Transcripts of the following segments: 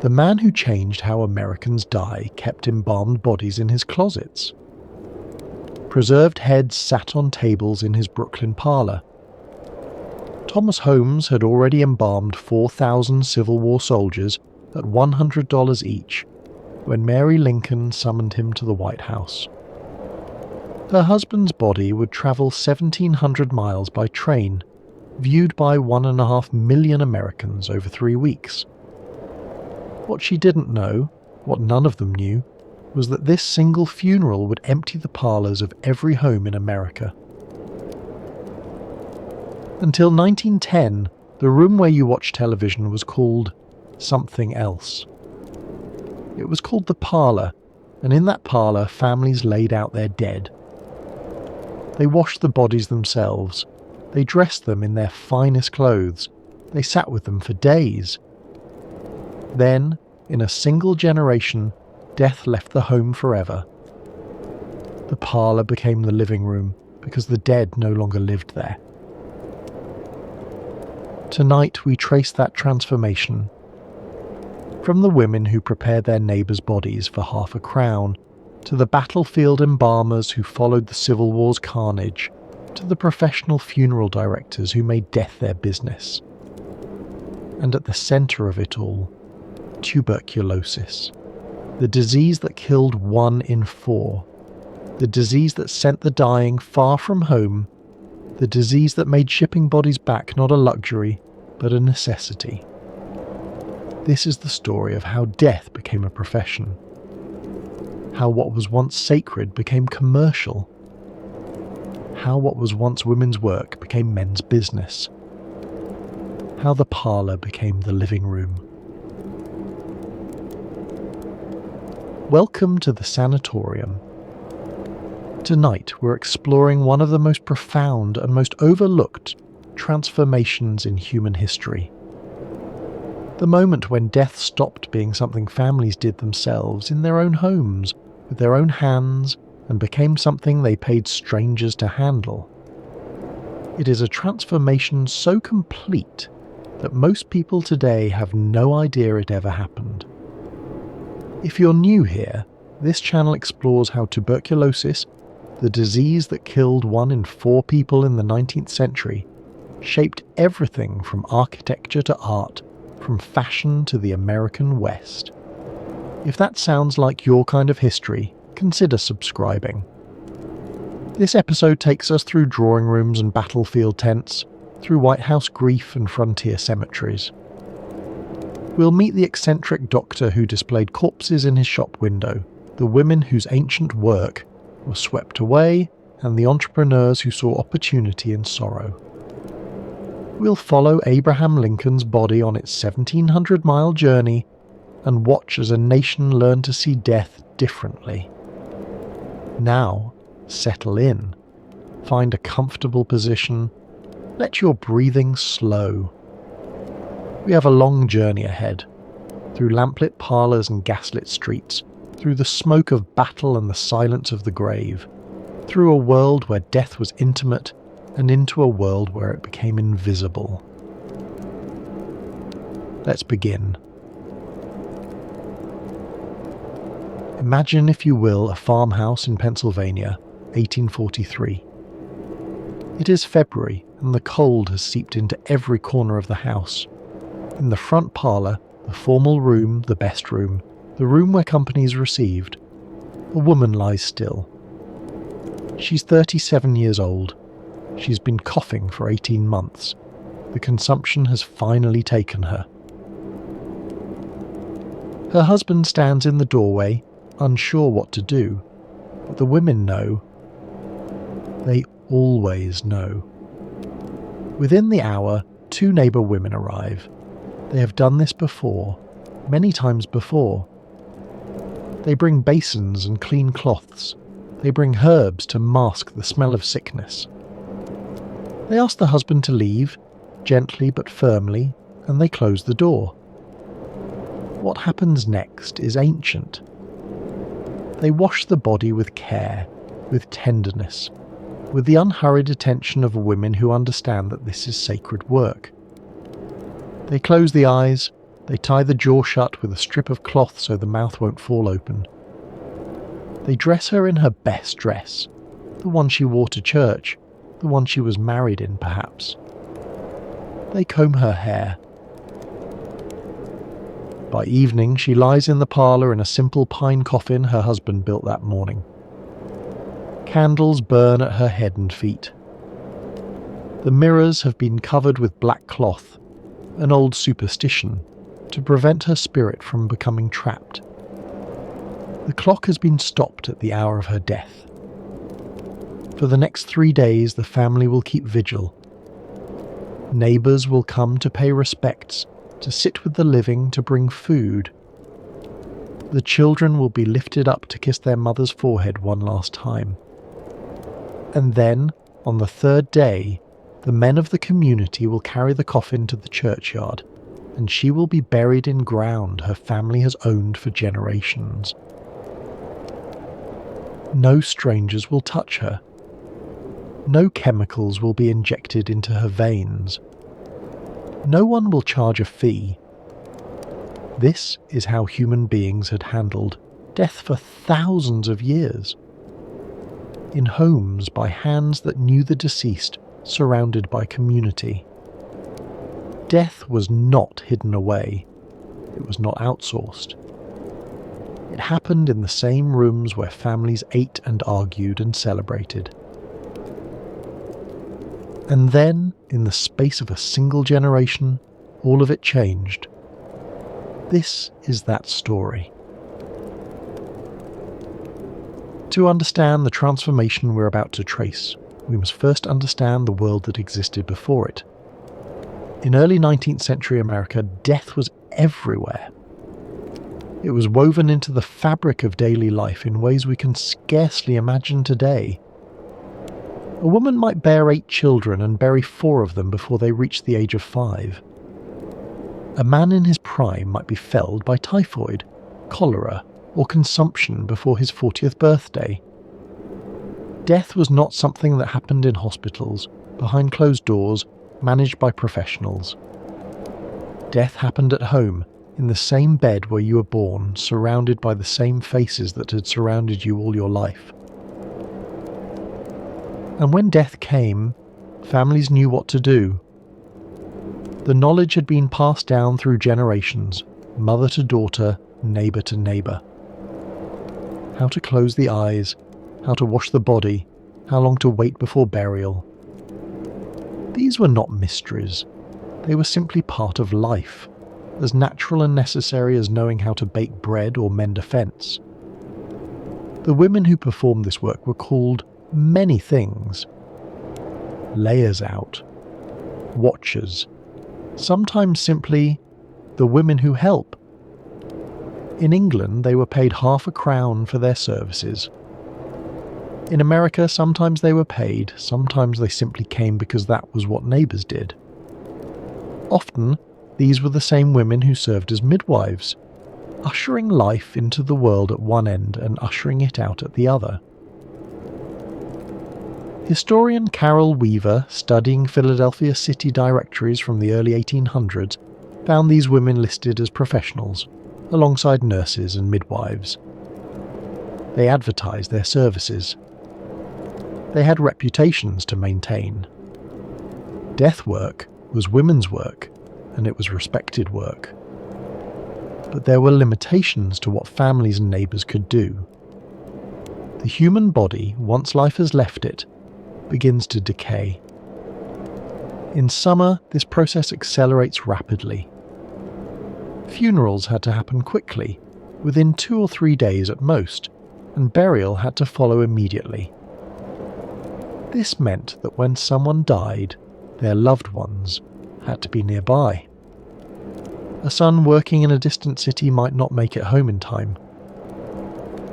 The man who changed how Americans die kept embalmed bodies in his closets. Preserved heads sat on tables in his Brooklyn parlor. Thomas Holmes had already embalmed 4,000 Civil War soldiers at $100 each when Mary Lincoln summoned him to the White House. Her husband's body would travel 1,700 miles by train, viewed by 1.5 million Americans over 3 weeks. What she didn't know, what none of them knew, was that this single funeral would empty the parlors of every home in America. Until 1910, the room where you watch television was called something else. It was called the parlor, and in that parlor families laid out their dead. They washed the bodies themselves. They dressed them in their finest clothes. They sat with them for days. Then, in a single generation, death left the home forever. The parlor became the living room because the dead no longer lived there. Tonight we trace that transformation. From the women who prepared their neighbours' bodies for half a crown, to the battlefield embalmers who followed the Civil War's carnage, to the professional funeral directors who made death their business. And at the centre of it all, tuberculosis, the disease that killed 1 in 4, the disease that sent the dying far from home, the disease that made shipping bodies back not a luxury, but a necessity. This is the story of how death became a profession, how what was once sacred became commercial, how what was once women's work became men's business, how the parlour became the living room. Welcome to the sanatorium. Tonight we're exploring one of the most profound and most overlooked transformations in human history. The moment when death stopped being something families did themselves in their own homes, with their own hands, and became something they paid strangers to handle. It is a transformation so complete that most people today have no idea it ever happened. If you're new here, this channel explores how tuberculosis, the disease that killed 1 in 4 people in the 19th century, shaped everything from architecture to art, from fashion to the American West. If that sounds like your kind of history, consider subscribing. This episode takes us through drawing rooms and battlefield tents, through White House grief and frontier cemeteries. We'll meet the eccentric doctor who displayed corpses in his shop window, the women whose ancient work was swept away, and the entrepreneurs who saw opportunity in sorrow. We'll follow Abraham Lincoln's body on its 1,700-mile journey and watch as a nation learned to see death differently. Now, settle in. Find a comfortable position. Let your breathing slow. We have a long journey ahead, through lamplit parlours and gaslit streets, through the smoke of battle and the silence of the grave, through a world where death was intimate and into a world where it became invisible. Let's begin. Imagine, if you will, a farmhouse in Pennsylvania, 1843. It is February, and the cold has seeped into every corner of the house. In the front parlour, the formal room, the best room, the room where company is received, a woman lies still. She's 37 years old. She's been coughing for 18 months. The consumption has finally taken her. Her husband stands in the doorway, unsure what to do, but the women know. They always know. Within the hour, 2 neighbour women arrive. They have done this before, many times before. They bring basins and clean cloths. They bring herbs to mask the smell of sickness. They ask the husband to leave, gently but firmly, and they close the door. What happens next is ancient. They wash the body with care, with tenderness, with the unhurried attention of women who understand that this is sacred work. They close the eyes, They tie the jaw shut with a strip of cloth so the mouth won't fall open. They dress her in her best dress, the one she wore to church, the one she was married in perhaps. They comb her hair. By evening she lies in the parlour in a simple pine coffin her husband built that morning. Candles burn at her head and feet. The mirrors have been covered with black cloth, an old superstition, to prevent her spirit from becoming trapped. The clock has been stopped at the hour of her death. For the next 3 days the family will keep vigil. Neighbours will come to pay respects, to sit with the living, to bring food. The children will be lifted up to kiss their mother's forehead one last time. And then, on the 3rd day, the men of the community will carry the coffin to the churchyard, and she will be buried in ground her family has owned for generations. No strangers will touch her. No chemicals will be injected into her veins. No one will charge a fee. This is how human beings had handled death for thousands of years. In homes by hands that knew the deceased, surrounded by community. Death was not hidden away. It was not outsourced. It happened in the same rooms where families ate and argued and celebrated. And then, in the space of a single generation, all of it changed. This is that story. To understand the transformation we're about to trace, we must first understand the world that existed before it. In early 19th century America, death was everywhere. It was woven into the fabric of daily life in ways we can scarcely imagine today. A woman might bear 8 children and bury 4 of them before they reach the age of 5. A man in his prime might be felled by typhoid, cholera, or consumption before his 40th birthday. Death was not something that happened in hospitals, behind closed doors, managed by professionals. Death happened at home, in the same bed where you were born, surrounded by the same faces that had surrounded you all your life. And when death came, families knew what to do. The knowledge had been passed down through generations, mother to daughter, neighbour to neighbour. How to close the eyes, how to wash the body, how long to wait before burial. These were not mysteries. They were simply part of life, as natural and necessary as knowing how to bake bread or mend a fence. The women who performed this work were called many things. Layers out, watchers, sometimes simply the women who help. In England, they were paid half a crown for their services. In America, sometimes they were paid, sometimes they simply came because that was what neighbours did. Often, these were the same women who served as midwives, ushering life into the world at one end and ushering it out at the other. Historian Carol Weaver, studying Philadelphia city directories from the early 1800s, found these women listed as professionals, alongside nurses and midwives. They advertised their services. They had reputations to maintain. Death work was women's work, and it was respected work. But there were limitations to what families and neighbours could do. The human body, once life has left it, begins to decay. In summer, this process accelerates rapidly. Funerals had to happen quickly, within 2 or 3 days at most, and burial had to follow immediately. This meant that when someone died, their loved ones had to be nearby. A son working in a distant city might not make it home in time.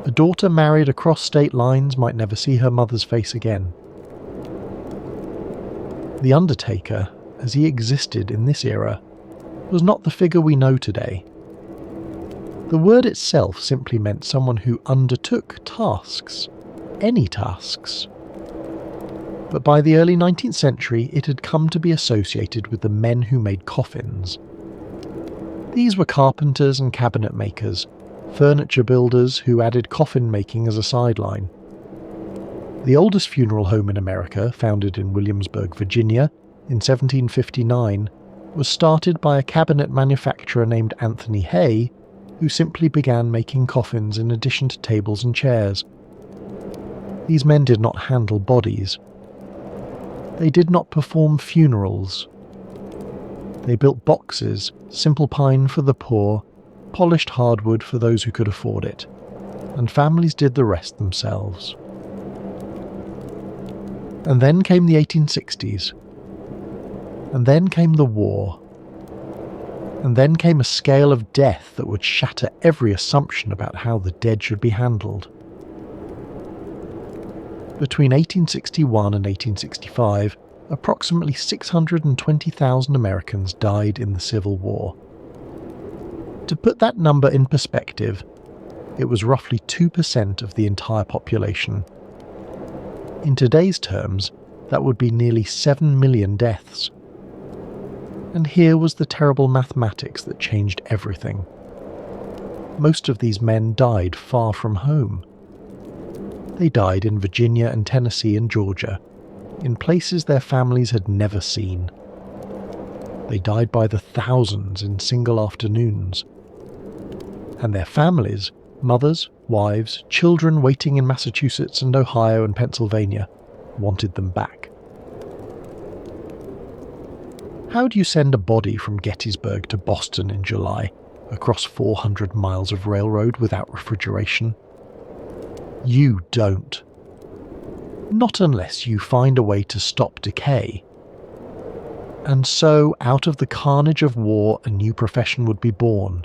A daughter married across state lines might never see her mother's face again. The Undertaker, as he existed in this era, was not the figure we know today. The word itself simply meant someone who undertook tasks, any tasks. But by the early 19th century, it had come to be associated with the men who made coffins. These were carpenters and cabinet makers, furniture builders who added coffin making as a sideline. The oldest funeral home in America, founded in Williamsburg, Virginia, in 1759, was started by a cabinet manufacturer named Anthony Hay, who simply began making coffins in addition to tables and chairs. These men did not handle bodies. They did not perform funerals. They built boxes, simple pine for the poor, polished hardwood for those who could afford it, and families did the rest themselves. And then came the 1860s. And then came the war. And then came a scale of death that would shatter every assumption about how the dead should be handled. Between 1861 and 1865, approximately 620,000 Americans died in the Civil War. To put that number in perspective, it was roughly 2% of the entire population. In today's terms, that would be nearly 7 million deaths. And here was the terrible mathematics that changed everything. Most of these men died far from home. They died in Virginia and Tennessee and Georgia, in places their families had never seen. They died by the thousands in single afternoons. And their families, mothers, wives, children waiting in Massachusetts and Ohio and Pennsylvania, wanted them back. How do you send a body from Gettysburg to Boston in July, across 400 miles of railroad without refrigeration? You don't. Not unless you find a way to stop decay. And so, out of the carnage of war, a new profession would be born.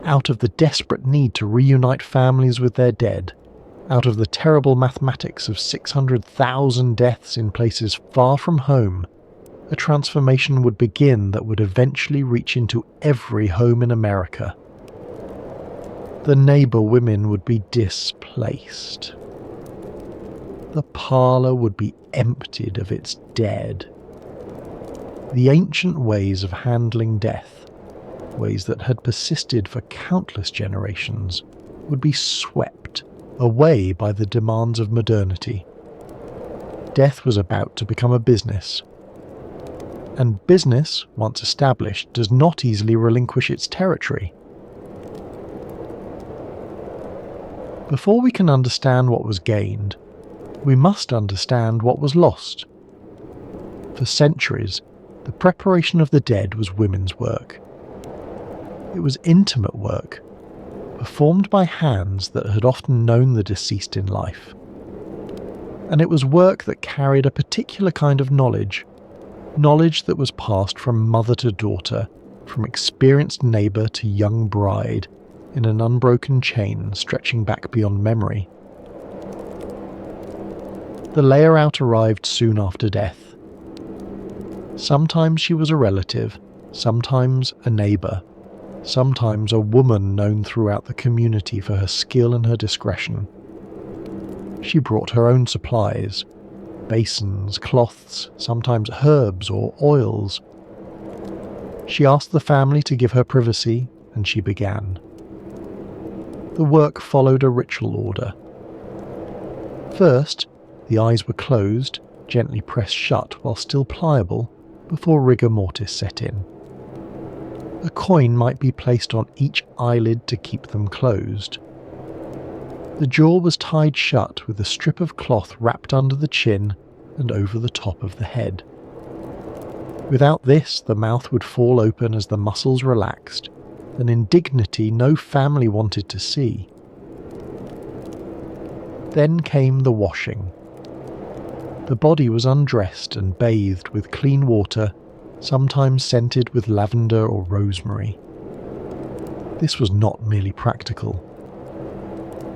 Out of the desperate need to reunite families with their dead, out of the terrible mathematics of 600,000 deaths in places far from home, a transformation would begin that would eventually reach into every home in America. The neighbor women would be displaced. The parlor would be emptied of its dead. The ancient ways of handling death, ways that had persisted for countless generations, would be swept away by the demands of modernity. Death was about to become a business. And business, once established, does not easily relinquish its territory. Before we can understand what was gained, we must understand what was lost. For centuries, the preparation of the dead was women's work. It was intimate work, performed by hands that had often known the deceased in life. And it was work that carried a particular kind of knowledge that was passed from mother to daughter, from experienced neighbour to young bride, in an unbroken chain stretching back beyond memory. The layer-out arrived soon after death. Sometimes she was a relative, sometimes a neighbour, sometimes a woman known throughout the community for her skill and her discretion. She brought her own supplies, basins, cloths, sometimes herbs or oils. She asked the family to give her privacy, and she began. The work followed a ritual order. First, the eyes were closed, gently pressed shut while still pliable, before rigor mortis set in. A coin might be placed on each eyelid to keep them closed. The jaw was tied shut with a strip of cloth wrapped under the chin and over the top of the head. Without this, the mouth would fall open as the muscles relaxed, an indignity no family wanted to see. Then came the washing. The body was undressed and bathed with clean water, sometimes scented with lavender or rosemary. This was not merely practical.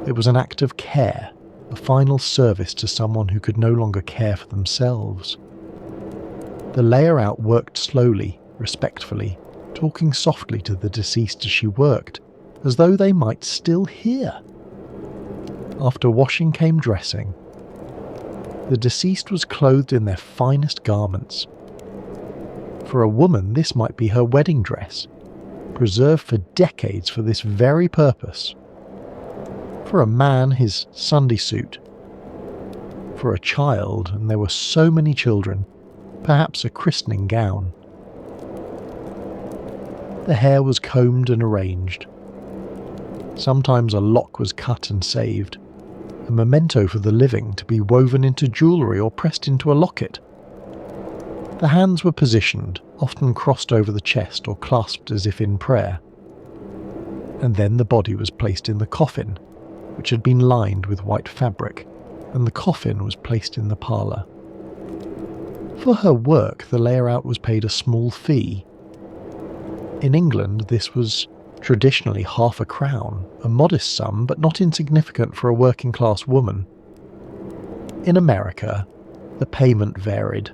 It was an act of care, a final service to someone who could no longer care for themselves. The layer-out worked slowly, respectfully, talking softly to the deceased as she worked, as though they might still hear. After washing came dressing. The deceased was clothed in their finest garments. For a woman, this might be her wedding dress. preserved for decades for this very purpose. For a man, his Sunday suit. For a child, and there were so many children, perhaps a christening gown. The hair was combed and arranged. Sometimes a lock was cut and saved, a memento for the living to be woven into jewellery or pressed into a locket. The hands were positioned, often crossed over the chest or clasped as if in prayer. And then the body was placed in the coffin, which had been lined with white fabric, and the coffin was placed in the parlour. For her work, the layer-out was paid a small fee. In England, this was traditionally half a crown, a modest sum but not insignificant for a working-class woman. In America, the payment varied.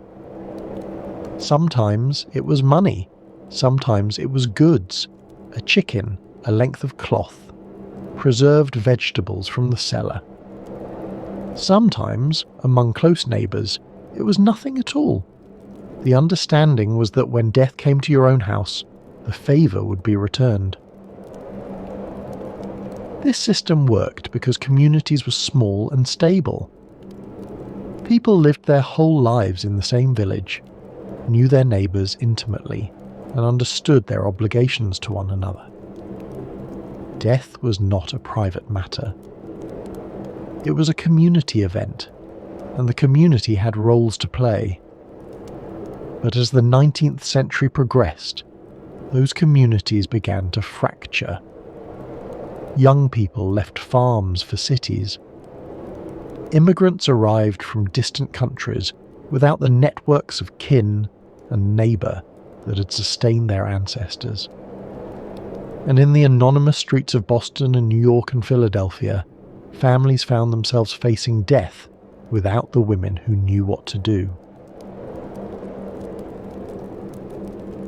Sometimes it was money, sometimes it was goods, a chicken, a length of cloth, preserved vegetables from the cellar. Sometimes, among close neighbours, it was nothing at all. The understanding was that when death came to your own house, the favour would be returned. This system worked because communities were small and stable. People lived their whole lives in the same village, knew their neighbours intimately, and understood their obligations to one another. Death was not a private matter. It was a community event, and the community had roles to play. But as the 19th century progressed, those communities began to fracture. Young people left farms for cities. Immigrants arrived from distant countries without the networks of kin and neighbour that had sustained their ancestors. And in the anonymous streets of Boston and New York and Philadelphia, families found themselves facing death without the women who knew what to do.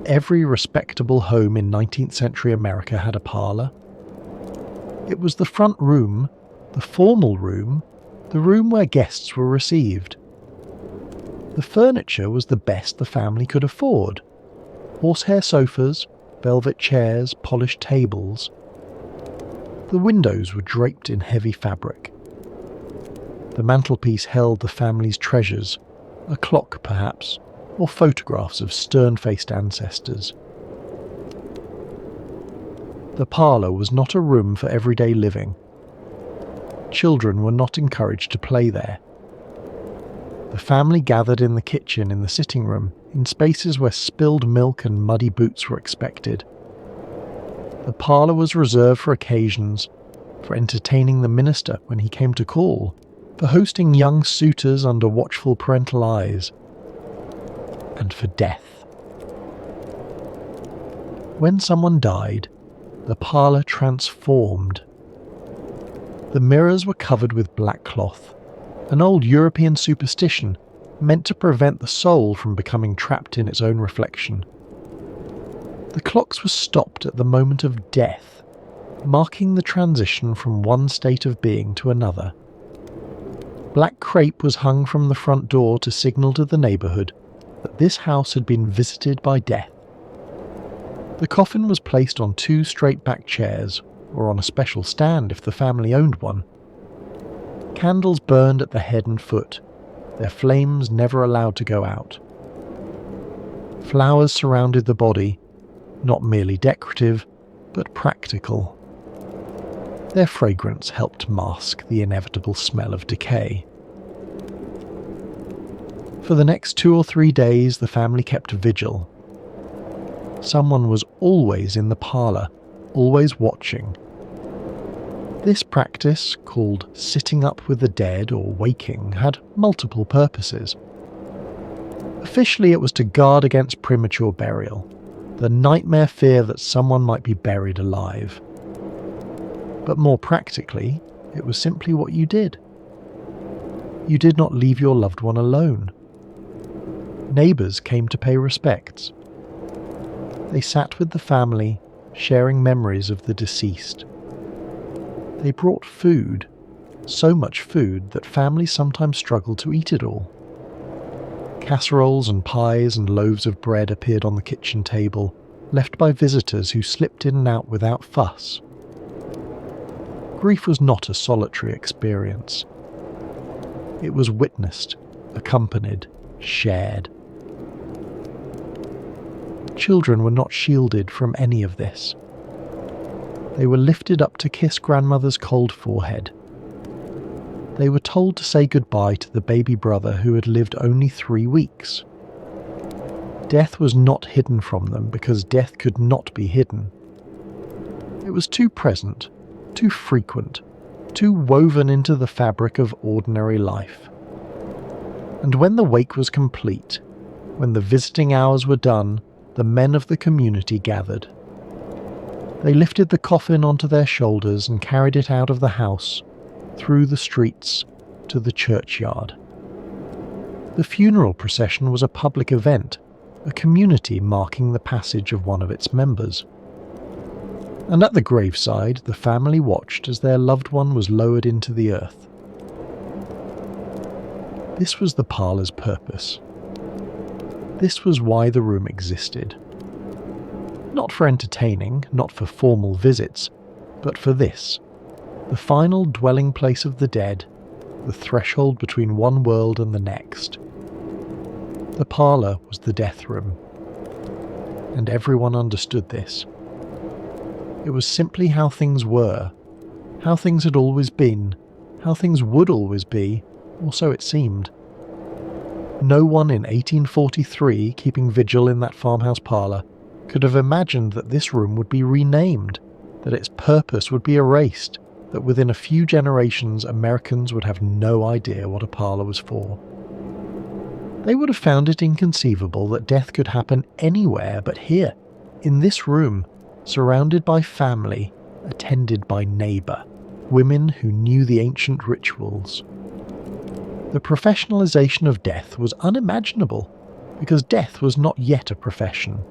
Every respectable home in 19th century America had a parlour. It was the front room, the formal room, the room where guests were received. The furniture was the best the family could afford. Horsehair sofas, velvet chairs, polished tables. The windows were draped in heavy fabric. The mantelpiece held the family's treasures, a clock perhaps, or photographs of stern-faced ancestors. The parlour was not a room for everyday living. Children were not encouraged to play there. The family gathered in the kitchen, in the sitting room, in spaces where spilled milk and muddy boots were expected. The parlour was reserved for occasions, for entertaining the minister when he came to call, for hosting young suitors under watchful parental eyes, and for death. When someone died, the parlour transformed. The mirrors were covered with black cloth, an old European superstition meant to prevent the soul from becoming trapped in its own reflection. The clocks were stopped at the moment of death, marking the transition from one state of being to another. Black crape was hung from the front door to signal to the neighbourhood that this house had been visited by death. The coffin was placed on 2 straight-back chairs, or on a special stand if the family owned one. Candles burned at the head and foot, their flames never allowed to go out. Flowers surrounded the body, not merely decorative, but practical. Their fragrance helped mask the inevitable smell of decay. For the next 2 or 3 days, the family kept vigil. Someone was always in the parlour, always watching. This practice, called sitting up with the dead or waking, had multiple purposes. Officially, it was to guard against premature burial, the nightmare fear that someone might be buried alive. But more practically, it was simply what you did. You did not leave your loved one alone. Neighbours came to pay respects. They sat with the family, sharing memories of the deceased. They brought food, so much food that families sometimes struggled to eat it all. Casseroles and pies and loaves of bread appeared on the kitchen table, left by visitors who slipped in and out without fuss. Grief was not a solitary experience. It was witnessed, accompanied, shared. Children were not shielded from any of this. They were lifted up to kiss grandmother's cold forehead. They were told to say goodbye to the baby brother who had lived only 3 weeks. Death was not hidden from them because death could not be hidden. It was too present, too frequent, too woven into the fabric of ordinary life. And when the wake was complete, when the visiting hours were done, the men of the community gathered. They lifted the coffin onto their shoulders and carried it out of the house, through the streets, to the churchyard. The funeral procession was a public event, a community marking the passage of one of its members. And at the graveside, the family watched as their loved one was lowered into the earth. This was the parlour's purpose. This was why the room existed. Not for entertaining, not for formal visits, but for this, the final dwelling place of the dead, the threshold between one world and the next. The parlour was the death room, and everyone understood this. It was simply how things were, how things had always been, how things would always be, or so it seemed. No one in 1843 keeping vigil in that farmhouse parlour could have imagined that this room would be renamed, that its purpose would be erased, that within a few generations Americans would have no idea what a parlour was for. They would have found it inconceivable that death could happen anywhere but here, in this room, surrounded by family, attended by neighbour, women who knew the ancient rituals. The professionalisation of death was unimaginable, because death was not yet a profession.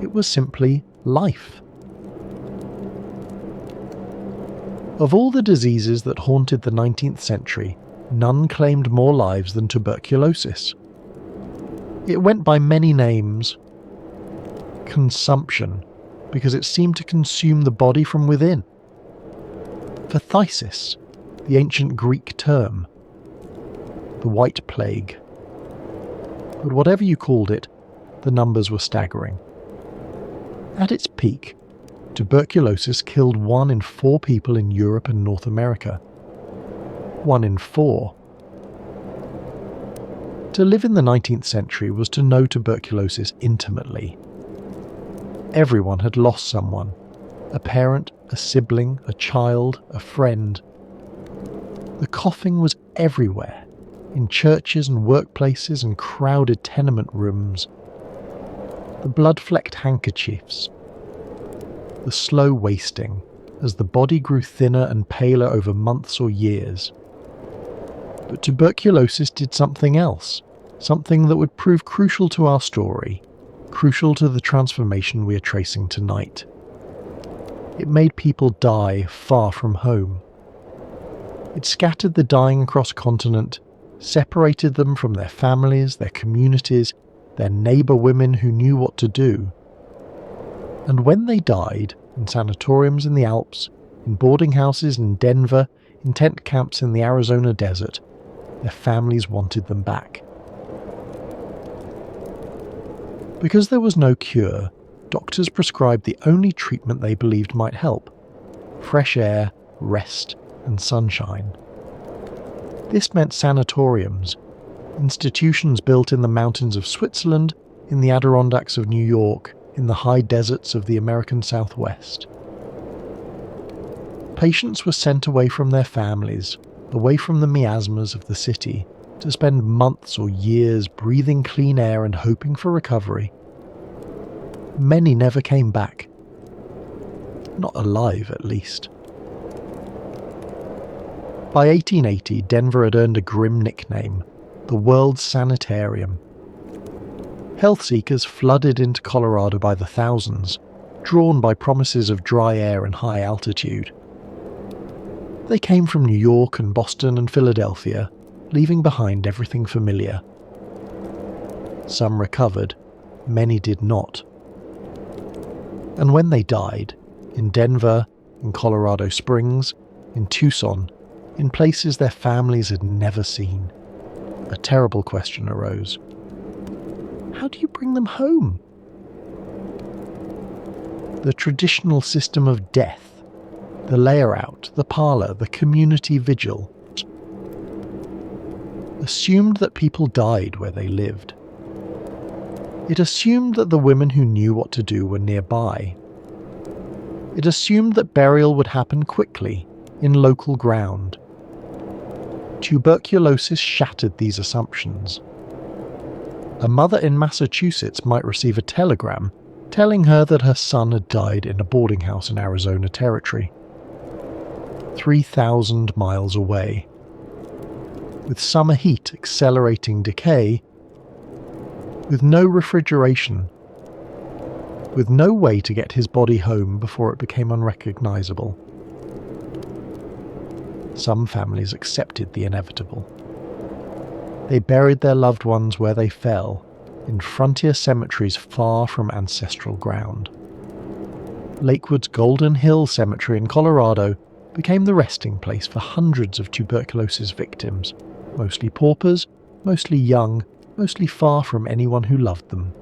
It was simply life. Of all the diseases that haunted the 19th century, none claimed more lives than tuberculosis. It went by many names. Consumption, because it seemed to consume the body from within. Phthisis, the ancient Greek term. The White Plague. But whatever you called it, the numbers were staggering. At its peak, tuberculosis killed 1 in 4 people in Europe and North America. 1 in 4. To live in the 19th century was to know tuberculosis intimately. Everyone had lost someone, a parent, a sibling, a child, a friend. The coughing was everywhere, in churches and workplaces and crowded tenement rooms. The blood-flecked handkerchiefs. The slow wasting, as the body grew thinner and paler over months or years. But tuberculosis did something else, something that would prove crucial to our story, crucial to the transformation we are tracing tonight. It made people die far from home. It scattered the dying across continent, separated them from their families, their communities, their neighbour women who knew what to do. And when they died, in sanatoriums in the Alps, in boarding houses in Denver, in tent camps in the Arizona desert, their families wanted them back. Because there was no cure, doctors prescribed the only treatment they believed might help: fresh air, rest, and sunshine. This meant sanatoriums, institutions built in the mountains of Switzerland, in the Adirondacks of New York, in the high deserts of the American Southwest. Patients were sent away from their families, away from the miasmas of the city, to spend months or years breathing clean air and hoping for recovery. Many never came back. Not alive, at least. By 1880, Denver had earned a grim nickname: the world's sanitarium. Health seekers flooded into Colorado by the thousands, drawn by promises of dry air and high altitude. They came from New York and Boston and Philadelphia, leaving behind everything familiar. Some recovered, many did not. And when they died, in Denver, in Colorado Springs, in Tucson, in places their families had never seen, a terrible question arose. How do you bring them home? The traditional system of death, the layer-out, the parlor, the community vigil, assumed that people died where they lived. It assumed that the women who knew what to do were nearby. It assumed that burial would happen quickly, in local ground. Tuberculosis shattered these assumptions. A mother in Massachusetts might receive a telegram telling her that her son had died in a boarding house in Arizona Territory, 3,000 miles away. With summer heat accelerating decay, with no refrigeration, with no way to get his body home before it became unrecognizable. Some families accepted the inevitable. They buried their loved ones where they fell, in frontier cemeteries far from ancestral ground. Lakewood's Golden Hill Cemetery in Colorado became the resting place for hundreds of tuberculosis victims, mostly paupers, mostly young, mostly far from anyone who loved them.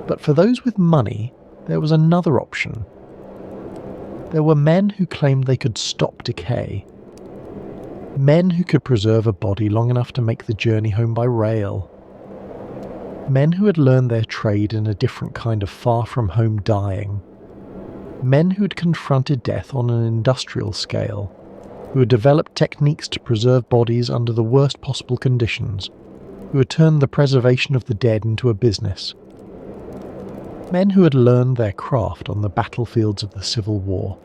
But for those with money, there was another option. There were men who claimed they could stop decay. Men who could preserve a body long enough to make the journey home by rail. Men who had learned their trade in a different kind of far-from-home dying. Men who had confronted death on an industrial scale, who had developed techniques to preserve bodies under the worst possible conditions, who had turned the preservation of the dead into a business. Men who had learned their craft on the battlefields of the Civil War.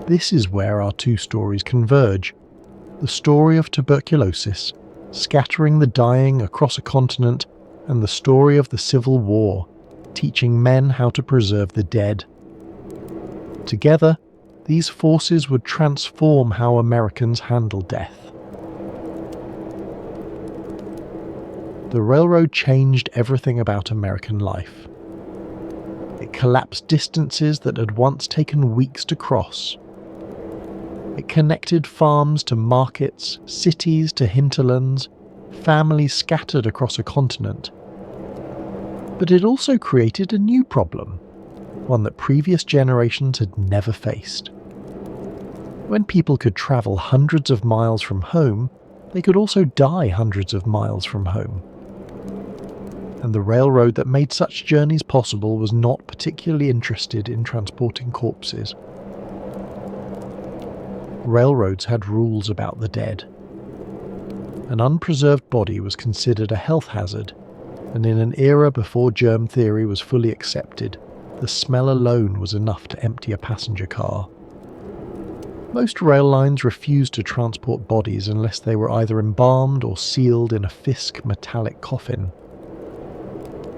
This is where our two stories converge. The story of tuberculosis, scattering the dying across a continent, and the story of the Civil War, teaching men how to preserve the dead. Together, these forces would transform how Americans handle death. The railroad changed everything about American life. It collapsed distances that had once taken weeks to cross. It connected farms to markets, cities to hinterlands, families scattered across a continent. But it also created a new problem, one that previous generations had never faced. When people could travel hundreds of miles from home, they could also die hundreds of miles from home. And the railroad that made such journeys possible was not particularly interested in transporting corpses. Railroads had rules about the dead. An unpreserved body was considered a health hazard, and in an era before germ theory was fully accepted, the smell alone was enough to empty a passenger car. Most rail lines refused to transport bodies unless they were either embalmed or sealed in a Fisk metallic coffin.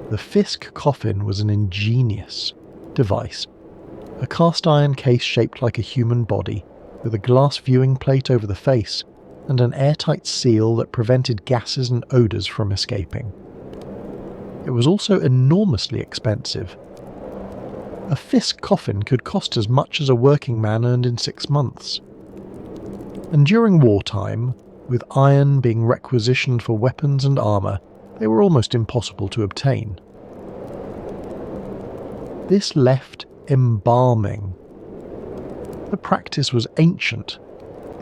The Fisk coffin was an ingenious device, a cast-iron case shaped like a human body, with a glass viewing plate over the face, and an airtight seal that prevented gases and odours from escaping. It was also enormously expensive. A Fisk coffin could cost as much as a working man earned in 6 months. And during wartime, with iron being requisitioned for weapons and armour, they were almost impossible to obtain. This left embalming. The practice was ancient.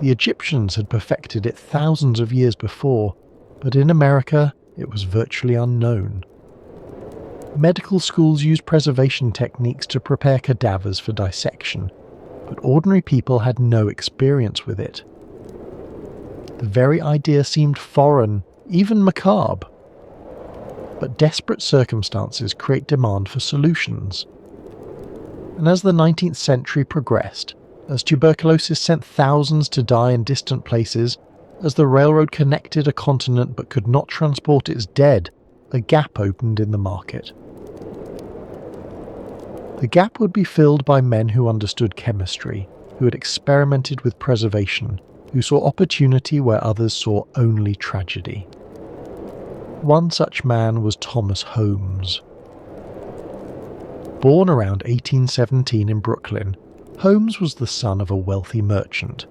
The Egyptians had perfected it thousands of years before, but in America it was virtually unknown. Medical schools used preservation techniques to prepare cadavers for dissection, but ordinary people had no experience with it. The very idea seemed foreign, even macabre. But desperate circumstances create demand for solutions. And as the 19th century progressed, as tuberculosis sent thousands to die in distant places, as the railroad connected a continent but could not transport its dead, a gap opened in the market. The gap would be filled by men who understood chemistry, who had experimented with preservation, who saw opportunity where others saw only tragedy. One such man was Thomas Holmes. Born around 1817 in Brooklyn, Holmes was the son of a wealthy merchant.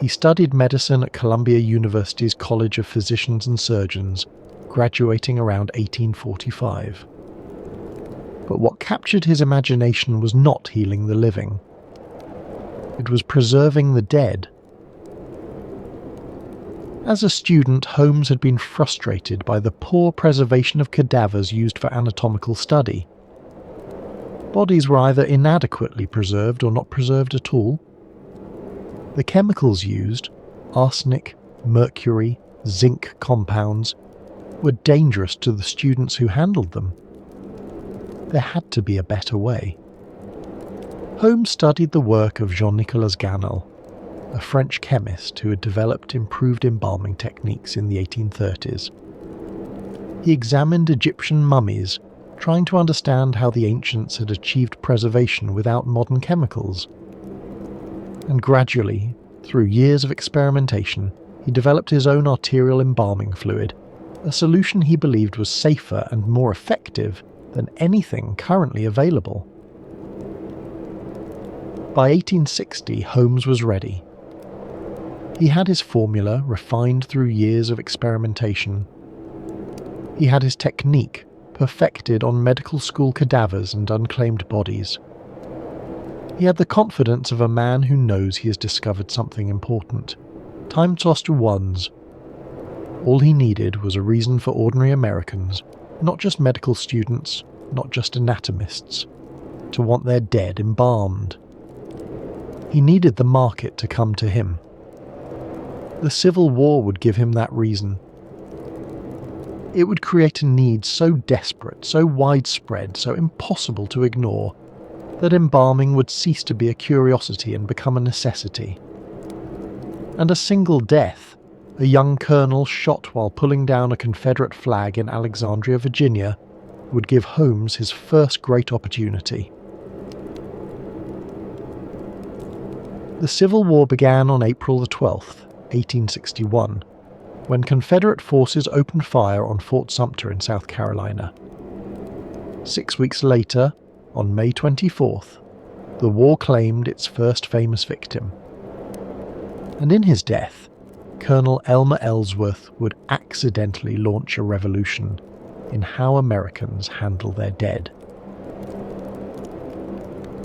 He studied medicine at Columbia University's College of Physicians and Surgeons, graduating around 1845. But what captured his imagination was not healing the living. It was preserving the dead. As a student, Holmes had been frustrated by the poor preservation of cadavers used for anatomical study. Bodies were either inadequately preserved or not preserved at all. The chemicals used, arsenic, mercury, zinc compounds, were dangerous to the students who handled them. There had to be a better way. Holmes studied the work of Jean-Nicolas Ganel, a French chemist who had developed improved embalming techniques in the 1830s. He examined Egyptian mummies, trying to understand how the ancients had achieved preservation without modern chemicals. And gradually, through years of experimentation, he developed his own arterial embalming fluid, a solution he believed was safer and more effective than anything currently available. By 1860, Holmes was ready. He had his formula refined through years of experimentation. He had his technique perfected on medical school cadavers and unclaimed bodies. He had the confidence of a man who knows he has discovered something important. Time tossed to ones. All he needed was a reason for ordinary Americans, not just medical students, not just anatomists, to want their dead embalmed. He needed the market to come to him. The Civil War would give him that reason. It would create a need so desperate, so widespread, so impossible to ignore, that embalming would cease to be a curiosity and become a necessity. And a single death, a young colonel shot while pulling down a Confederate flag in Alexandria, Virginia, would give Holmes his first great opportunity. The Civil War began on April 12, 1861, when Confederate forces opened fire on Fort Sumter in South Carolina. 6 weeks later, on May 24th, the war claimed its first famous victim. And in his death, Colonel Elmer Ellsworth would accidentally launch a revolution in how Americans handle their dead.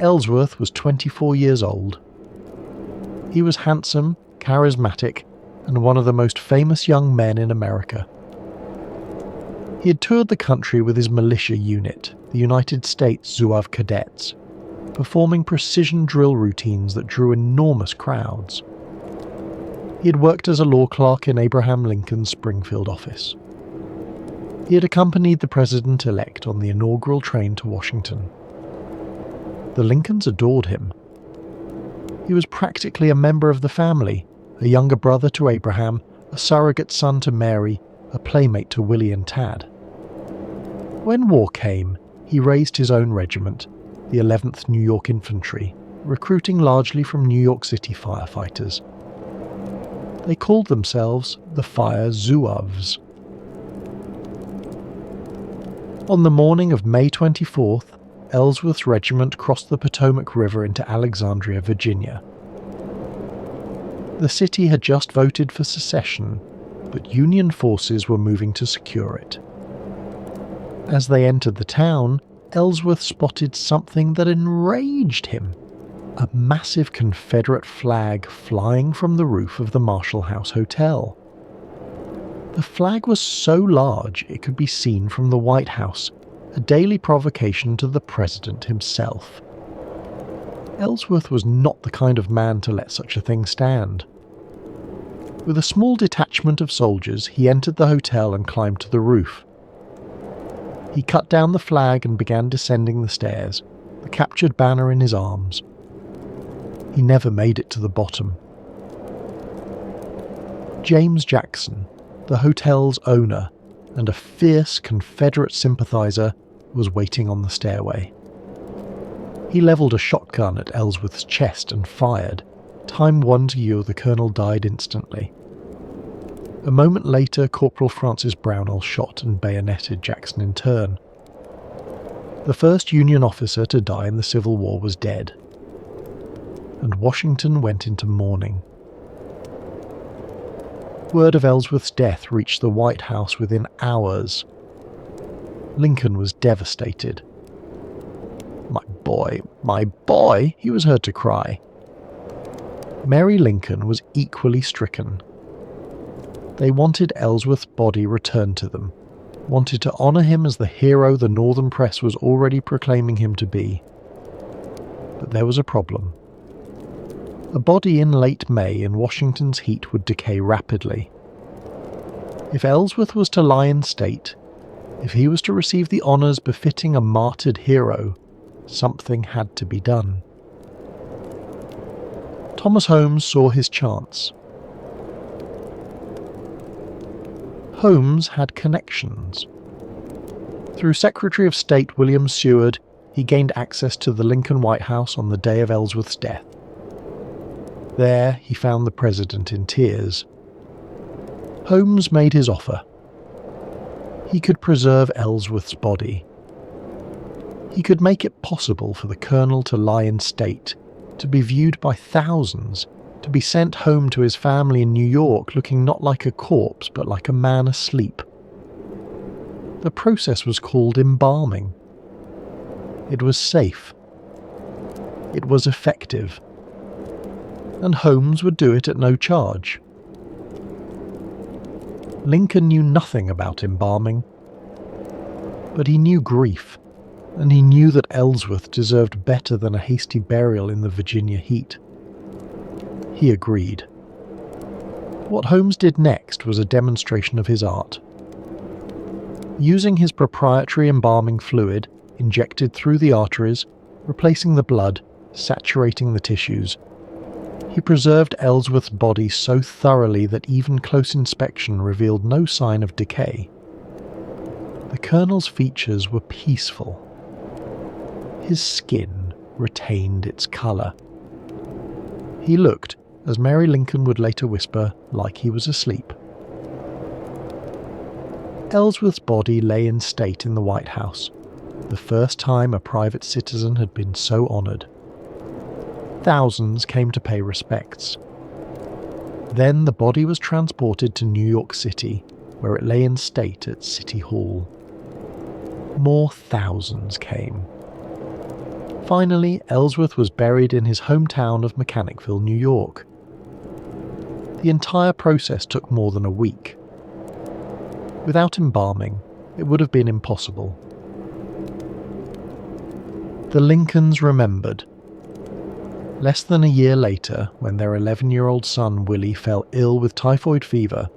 Ellsworth was 24 years old. He was handsome, charismatic, and one of the most famous young men in America. He had toured the country with his militia unit, the United States Zouave Cadets, performing precision drill routines that drew enormous crowds. He had worked as a law clerk in Abraham Lincoln's Springfield office. He had accompanied the president-elect on the inaugural train to Washington. The Lincolns adored him. He was practically a member of the family, a younger brother to Abraham, a surrogate son to Mary, a playmate to Willie and Tad. When war came, he raised his own regiment, the 11th New York Infantry, recruiting largely from New York City firefighters. They called themselves the Fire Zouaves. On the morning of May 24th, Ellsworth's regiment crossed the Potomac River into Alexandria, Virginia. The city had just voted for secession, but Union forces were moving to secure it. As they entered the town, Ellsworth spotted something that enraged him: a massive Confederate flag flying from the roof of the Marshall House Hotel. The flag was so large it could be seen from the White House, a daily provocation to the president himself. Ellsworth was not the kind of man to let such a thing stand. With a small detachment of soldiers, he entered the hotel and climbed to the roof. He cut down the flag and began descending the stairs, the captured banner in his arms. He never made it to the bottom. James Jackson, the hotel's owner and a fierce Confederate sympathizer, was waiting on the stairway. He levelled a shotgun at Ellsworth's chest and fired. Time won to you, the colonel died instantly. A moment later, Corporal Francis Brownell shot and bayoneted Jackson in turn. The first Union officer to die in the Civil War was dead, and Washington went into mourning. Word of Ellsworth's death reached the White House within hours. Lincoln was devastated. My boy, he was heard to cry. Mary Lincoln was equally stricken. They wanted Ellsworth's body returned to them, wanted to honour him as the hero the Northern press was already proclaiming him to be. But there was a problem. A body in late May in Washington's heat would decay rapidly. If Ellsworth was to lie in state, if he was to receive the honours befitting a martyred hero, something had to be done. Thomas Holmes saw his chance. Holmes had connections. Through Secretary of State William Seward, he gained access to the Lincoln White House on the day of Ellsworth's death. There he found the president in tears. Holmes made his offer. He could preserve Ellsworth's body. He could make it possible for the colonel to lie in state, to be viewed by thousands, to be sent home to his family in New York looking not like a corpse but like a man asleep. The process was called embalming. It was safe. It was effective. And Holmes would do it at no charge. Lincoln knew nothing about embalming, but he knew grief, and he knew that Ellsworth deserved better than a hasty burial in the Virginia heat. He agreed. What Holmes did next was a demonstration of his art. Using his proprietary embalming fluid, injected through the arteries, replacing the blood, saturating the tissues, he preserved Ellsworth's body so thoroughly that even close inspection revealed no sign of decay. The colonel's features were peaceful. His skin retained its colour. He looked, as Mary Lincoln would later whisper, like he was asleep. Ellsworth's body lay in state in the White House, the first time a private citizen had been so honoured. Thousands came to pay respects. Then the body was transported to New York City, where it lay in state at City Hall. More thousands came. Finally, Ellsworth was buried in his hometown of Mechanicville, New York. The entire process took more than a week. Without embalming, it would have been impossible. The Lincolns remembered. Less than a year later, when their 11-year-old son Willie fell ill with typhoid fever,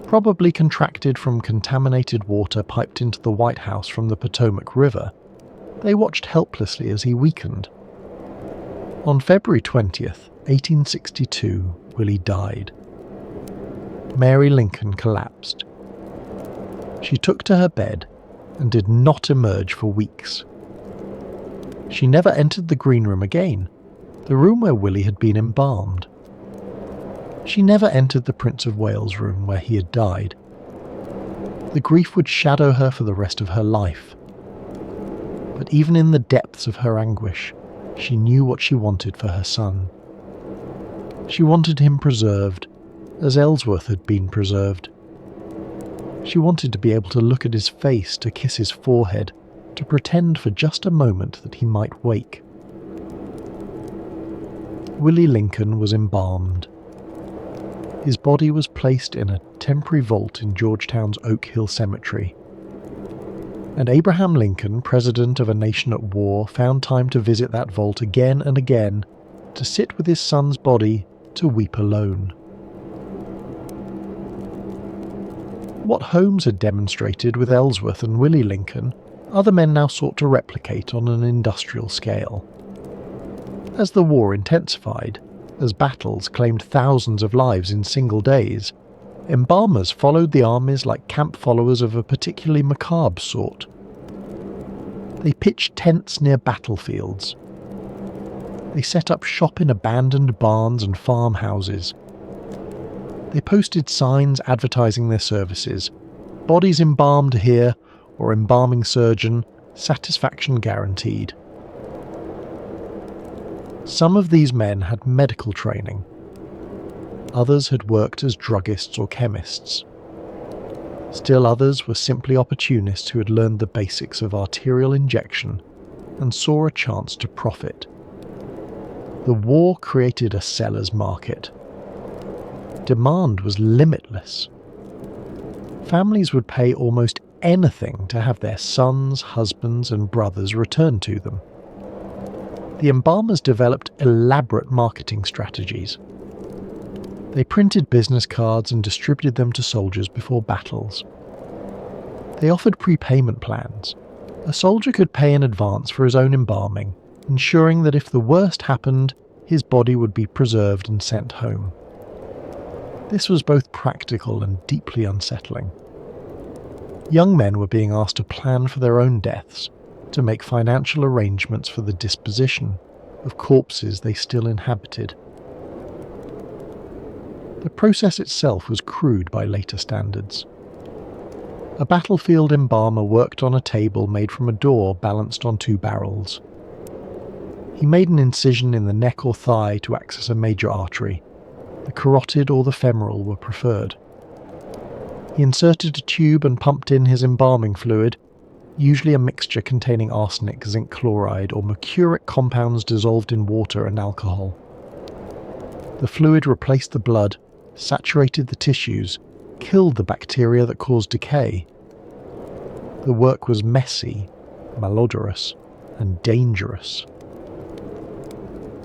probably contracted from contaminated water piped into the White House from the Potomac River, they watched helplessly as he weakened. On February 20th, 1862, Willie died. Mary Lincoln collapsed. She took to her bed and did not emerge for weeks. She never entered the green room again, the room where Willie had been embalmed. She never entered the Prince of Wales room where he had died. The grief would shadow her for the rest of her life. But even in the depths of her anguish, she knew what she wanted for her son. She wanted him preserved, as Ellsworth had been preserved. She wanted to be able to look at his face, to kiss his forehead, to pretend for just a moment that he might wake. Willie Lincoln was embalmed. His body was placed in a temporary vault in Georgetown's Oak Hill Cemetery. And Abraham Lincoln, president of a nation at war, found time to visit that vault again and again, to sit with his son's body, to weep alone. What Holmes had demonstrated with Ellsworth and Willie Lincoln, other men now sought to replicate on an industrial scale. As the war intensified, as battles claimed thousands of lives in single days, embalmers followed the armies like camp followers of a particularly macabre sort. They pitched tents near battlefields. They set up shop in abandoned barns and farmhouses. They posted signs advertising their services: bodies embalmed here, or embalming surgeon, satisfaction guaranteed. Some of these men had medical training. Others had worked as druggists or chemists. Still others were simply opportunists who had learned the basics of arterial injection and saw a chance to profit. The war created a seller's market. Demand was limitless. Families would pay almost anything to have their sons, husbands, and brothers returned to them. The embalmers developed elaborate marketing strategies. They printed business cards and distributed them to soldiers before battles. They offered prepayment plans. A soldier could pay in advance for his own embalming, ensuring that if the worst happened, his body would be preserved and sent home. This was both practical and deeply unsettling. Young men were being asked to plan for their own deaths, to make financial arrangements for the disposition of corpses they still inhabited. The process itself was crude by later standards. A battlefield embalmer worked on a table made from a door balanced on two barrels. He made an incision in the neck or thigh to access a major artery. The carotid or the femoral were preferred. He inserted a tube and pumped in his embalming fluid, usually a mixture containing arsenic, zinc chloride, or mercuric compounds dissolved in water and alcohol. The fluid replaced the blood, saturated the tissues, killed the bacteria that caused decay. The work was messy, malodorous, and dangerous.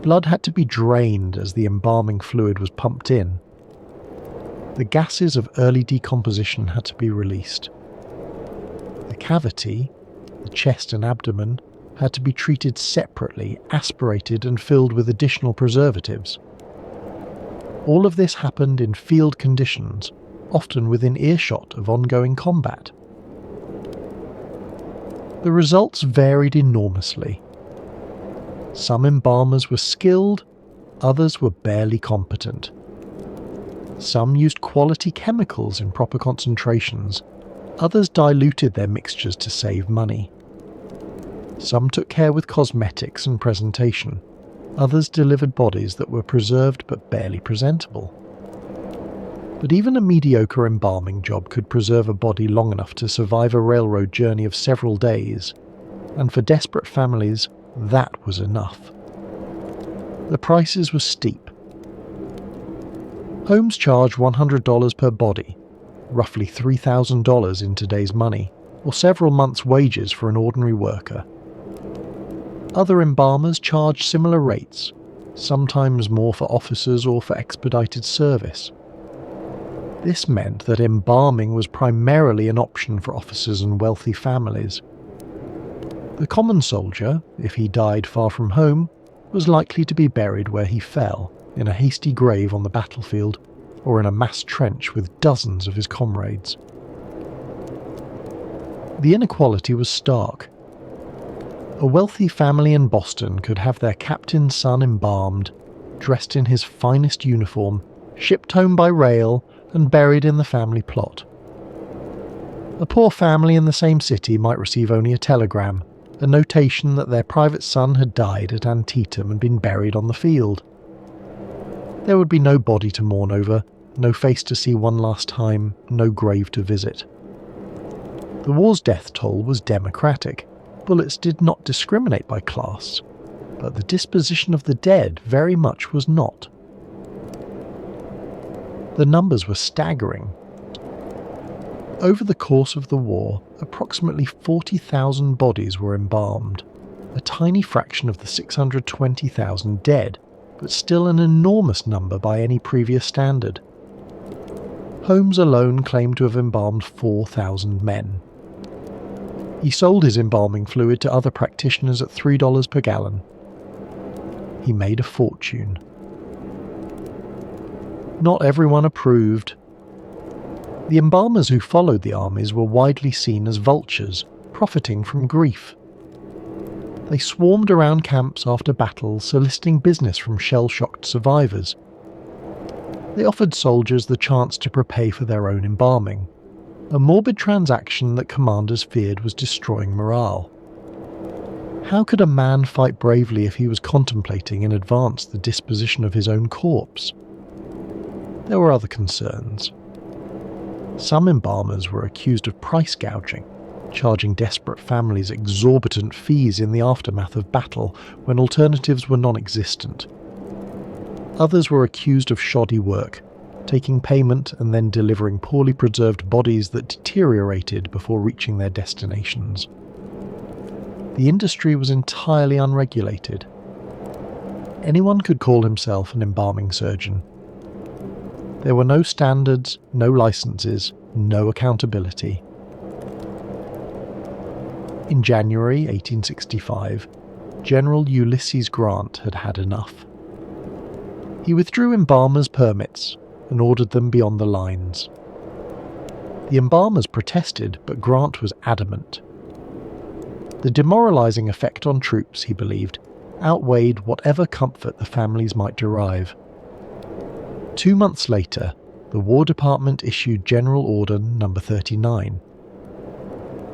Blood had to be drained as the embalming fluid was pumped in. The gases of early decomposition had to be released. The cavity, the chest and abdomen, had to be treated separately, aspirated and filled with additional preservatives. All of this happened in field conditions, often within earshot of ongoing combat. The results varied enormously. Some embalmers were skilled, others were barely competent. Some used quality chemicals in proper concentrations, others diluted their mixtures to save money. Some took care with cosmetics and presentation. Others delivered bodies that were preserved but barely presentable. But even a mediocre embalming job could preserve a body long enough to survive a railroad journey of several days, and for desperate families, that was enough. The prices were steep. Holmes charged $100 per body, roughly $3,000 in today's money, or several months' wages for an ordinary worker. Other embalmers charged similar rates, sometimes more for officers or for expedited service. This meant that embalming was primarily an option for officers and wealthy families. The common soldier, if he died far from home, was likely to be buried where he fell, in a hasty grave on the battlefield, or in a mass trench with dozens of his comrades. The inequality was stark. A wealthy family in Boston could have their captain's son embalmed, dressed in his finest uniform, shipped home by rail, and buried in the family plot. A poor family in the same city might receive only a telegram, a notation that their private son had died at Antietam and been buried on the field. There would be no body to mourn over, no face to see one last time, no grave to visit. The war's death toll was democratic. Bullets did not discriminate by class, but the disposition of the dead very much was not. The numbers were staggering. Over the course of the war, approximately 40,000 bodies were embalmed, a tiny fraction of the 620,000 dead, but still an enormous number by any previous standard. Holmes alone claimed to have embalmed 4,000 men. He sold his embalming fluid to other practitioners at $3 per gallon. He made a fortune. Not everyone approved. The embalmers who followed the armies were widely seen as vultures, profiting from grief. They swarmed around camps after battles, soliciting business from shell-shocked survivors. They offered soldiers the chance to prepay for their own embalming, a morbid transaction that commanders feared was destroying morale. How could a man fight bravely if he was contemplating in advance the disposition of his own corpse? There were other concerns. Some embalmers were accused of price gouging, charging desperate families exorbitant fees in the aftermath of battle when alternatives were non-existent. Others were accused of shoddy work, taking payment and then delivering poorly preserved bodies that deteriorated before reaching their destinations. The industry was entirely unregulated. Anyone could call himself an embalming surgeon. There were no standards, no licenses, no accountability. In January 1865, General Ulysses Grant had had enough. He withdrew embalmers' permits and ordered them beyond the lines. The embalmers protested, but Grant was adamant. The demoralizing effect on troops, he believed, outweighed whatever comfort the families might derive. 2 months later, the War Department issued General Order No. 39.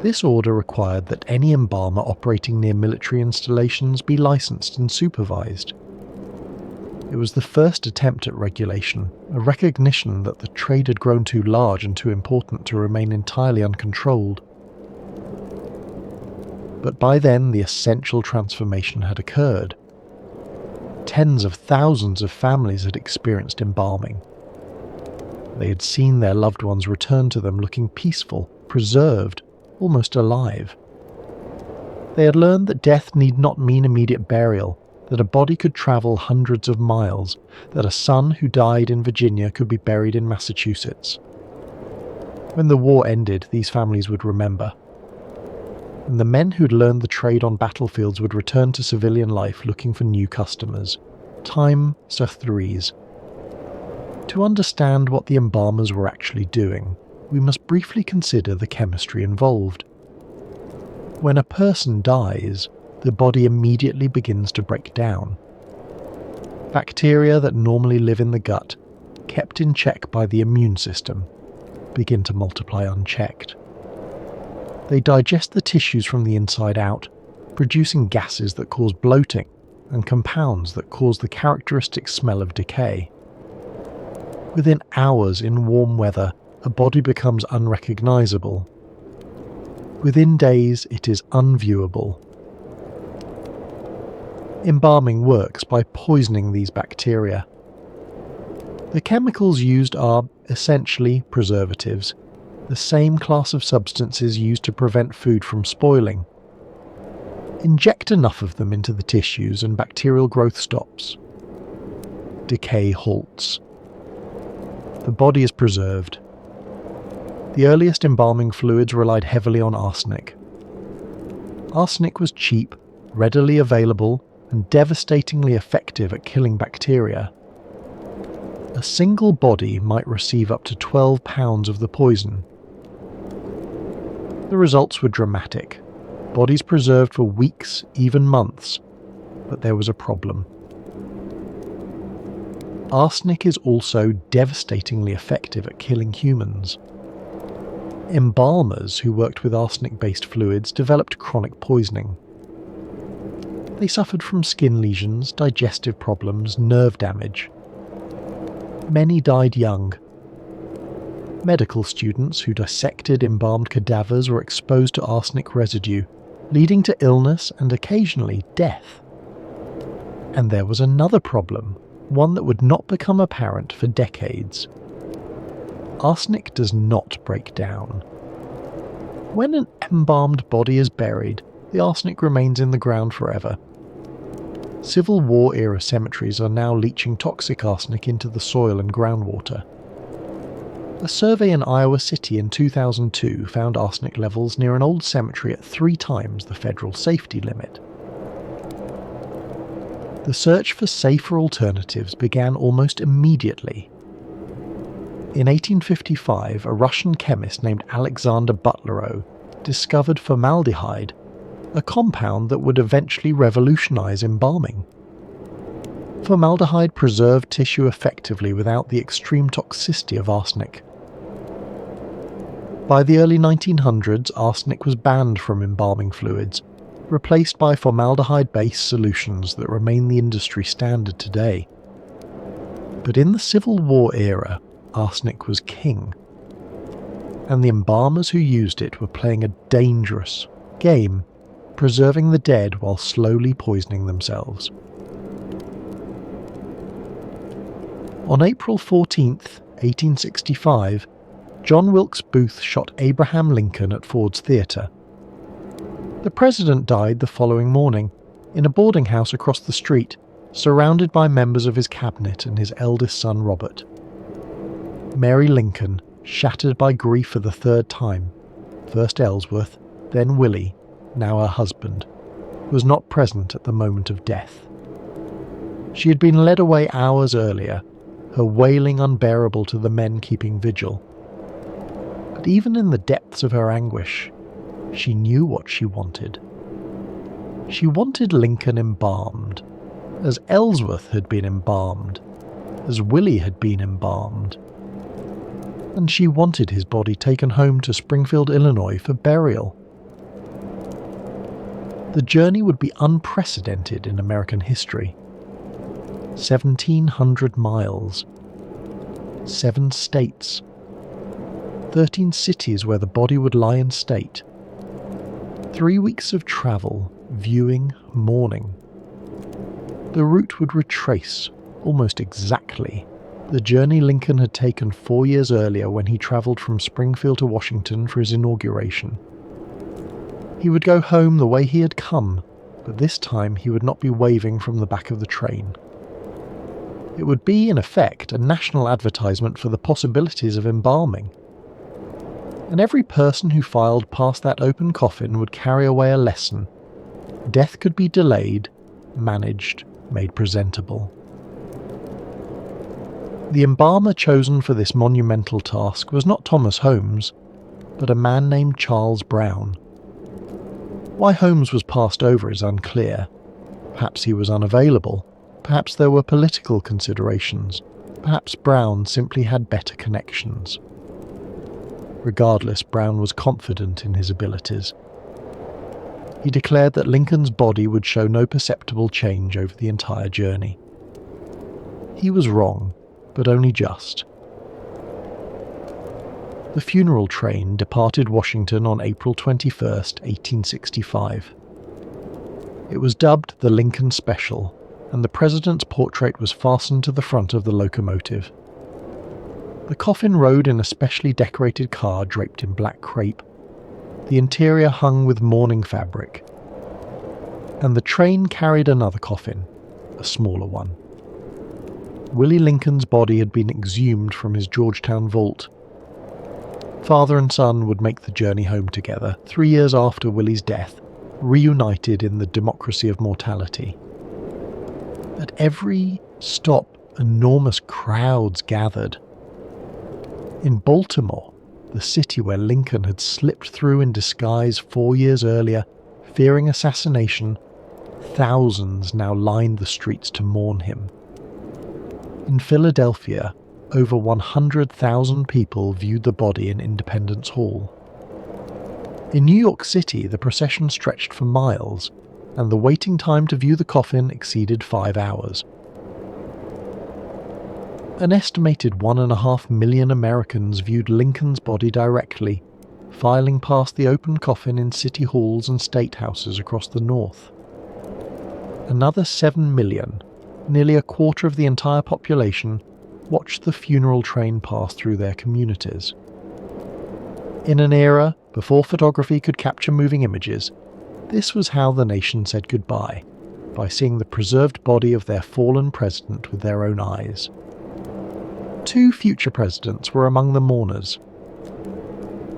This order required that any embalmer operating near military installations be licensed and supervised. It was the first attempt at regulation, a recognition that the trade had grown too large and too important to remain entirely uncontrolled. But by then the essential transformation had occurred. Tens of thousands of families had experienced embalming. They had seen their loved ones return to them looking peaceful, preserved, almost alive. They had learned that death need not mean immediate burial, that a body could travel hundreds of miles, that a son who died in Virginia could be buried in Massachusetts. When the war ended, these families would remember. And the men who'd learned the trade on battlefields would return to civilian life looking for new customers. Time Sathries. To understand what the embalmers were actually doing, we must briefly consider the chemistry involved. When a person dies, the body immediately begins to break down. Bacteria that normally live in the gut, kept in check by the immune system, begin to multiply unchecked. They digest the tissues from the inside out, producing gases that cause bloating and compounds that cause the characteristic smell of decay. Within hours in warm weather, a body becomes unrecognizable. Within days, it is unviewable. Embalming works by poisoning these bacteria. The chemicals used are, essentially, preservatives, the same class of substances used to prevent food from spoiling. Inject enough of them into the tissues and bacterial growth stops. Decay halts. The body is preserved. The earliest embalming fluids relied heavily on arsenic. Arsenic was cheap, readily available, and devastatingly effective at killing bacteria. A single body might receive up to 12 pounds of the poison. The results were dramatic. Bodies preserved for weeks, even months. But there was a problem. Arsenic is also devastatingly effective at killing humans. Embalmers who worked with arsenic-based fluids developed chronic poisoning. They suffered from skin lesions, digestive problems, nerve damage. Many died young. Medical students who dissected embalmed cadavers were exposed to arsenic residue, leading to illness and occasionally death. And there was another problem, one that would not become apparent for decades. Arsenic does not break down. When an embalmed body is buried, the arsenic remains in the ground forever. Civil War-era cemeteries are now leaching toxic arsenic into the soil and groundwater. A survey in Iowa City in 2002 found arsenic levels near an old cemetery at 3 times the federal safety limit. The search for safer alternatives began almost immediately. In 1855, a Russian chemist named Alexander Butlerow discovered formaldehyde, a compound that would eventually revolutionize embalming. Formaldehyde preserved tissue effectively without the extreme toxicity of arsenic. By the early 1900s, arsenic was banned from embalming fluids, replaced by formaldehyde-based solutions that remain the industry standard today. But in the Civil War era, arsenic was king, and the embalmers who used it were playing a dangerous game, preserving the dead while slowly poisoning themselves. On April 14, 1865, John Wilkes Booth shot Abraham Lincoln at Ford's Theatre. The president died the following morning, in a boarding house across the street, surrounded by members of his cabinet and his eldest son Robert. Mary Lincoln, shattered by grief for the third time, first Ellsworth, then Willie, now her husband, was not present at the moment of death. She had been led away hours earlier, her wailing unbearable to the men keeping vigil. But even in the depths of her anguish, she knew what she wanted. She wanted Lincoln embalmed, as Ellsworth had been embalmed, as Willie had been embalmed. And she wanted his body taken home to Springfield, Illinois for burial. The journey would be unprecedented in American history. 1,700 miles, 7 states, 13 cities where the body would lie in state, 3 weeks of travel, viewing, mourning. The route would retrace, almost exactly, the journey Lincoln had taken 4 years earlier when he travelled from Springfield to Washington for his inauguration. He would go home the way he had come, but this time he would not be waving from the back of the train. It would be, in effect, a national advertisement for the possibilities of embalming. And every person who filed past that open coffin would carry away a lesson. Death could be delayed, managed, made presentable. The embalmer chosen for this monumental task was not Thomas Holmes, but a man named Charles Brown. Why Holmes was passed over is unclear. Perhaps he was unavailable. Perhaps there were political considerations. Perhaps Brown simply had better connections. Regardless, Brown was confident in his abilities. He declared that Lincoln's body would show no perceptible change over the entire journey. He was wrong, but only just. The funeral train departed Washington on April 21, 1865. It was dubbed the Lincoln Special, and the president's portrait was fastened to the front of the locomotive. The coffin rode in a specially decorated car draped in black crepe, the interior hung with mourning fabric, and the train carried another coffin, a smaller one. Willie Lincoln's body had been exhumed from his Georgetown vault. Father and son would make the journey home together, 3 years after Willie's death, reunited in the democracy of mortality. At every stop, enormous crowds gathered. In Baltimore, the city where Lincoln had slipped through in disguise 4 years earlier, fearing assassination, thousands now lined the streets to mourn him. In Philadelphia, over 100,000 people viewed the body in Independence Hall. In New York City, the procession stretched for miles, and the waiting time to view the coffin exceeded 5 hours. An estimated 1.5 million Americans viewed Lincoln's body directly, filing past the open coffin in city halls and state houses across the North. Another 7 million, nearly a quarter of the entire population, watched the funeral train pass through their communities. In an era before photography could capture moving images, this was how the nation said goodbye, by seeing the preserved body of their fallen president with their own eyes. 2 future presidents were among the mourners.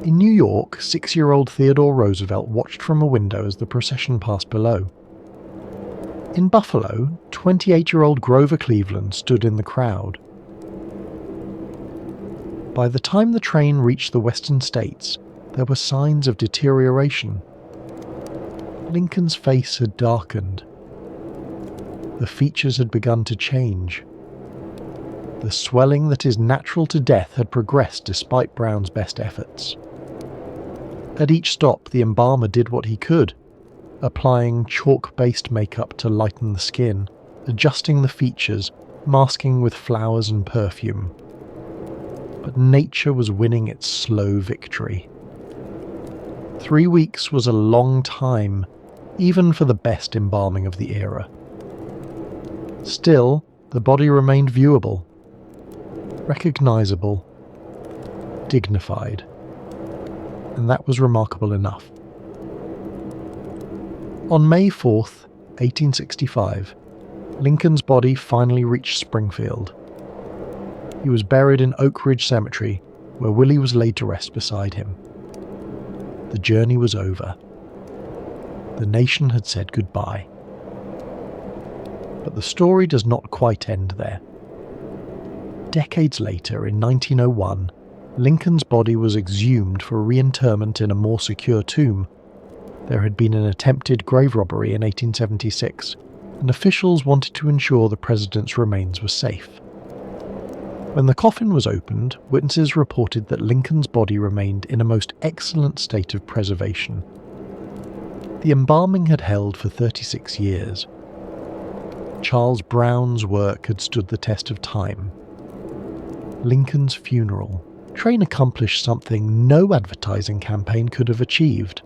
In New York, 6-year-old Theodore Roosevelt watched from a window as the procession passed below. In Buffalo, 28-year-old Grover Cleveland stood in the crowd. By the time the train reached the western states, there were signs of deterioration. Lincoln's face had darkened. The features had begun to change. The swelling that is natural to death had progressed despite Brown's best efforts. At each stop, the embalmer did what he could. applying chalk-based makeup to lighten the skin, adjusting the features, masking with flowers and perfume. But nature was winning its slow victory. 3 weeks was a long time, even for the best embalming of the era. Still, the body remained viewable, recognizable, dignified, and that was remarkable enough. On May 4th, 1865, Lincoln's body finally reached Springfield. He was buried in Oak Ridge Cemetery, where Willie was laid to rest beside him. The journey was over. The nation had said goodbye. But the story does not quite end there. Decades later, in 1901, Lincoln's body was exhumed for reinterment in a more secure tomb. There had been an attempted grave robbery in 1876, and officials wanted to ensure the president's remains were safe. When the coffin was opened, witnesses reported that Lincoln's body remained in a most excellent state of preservation. The embalming had held for 36 years. Charles Brown's work had stood the test of time. Lincoln's funeral. Train accomplished something no advertising campaign could have achieved.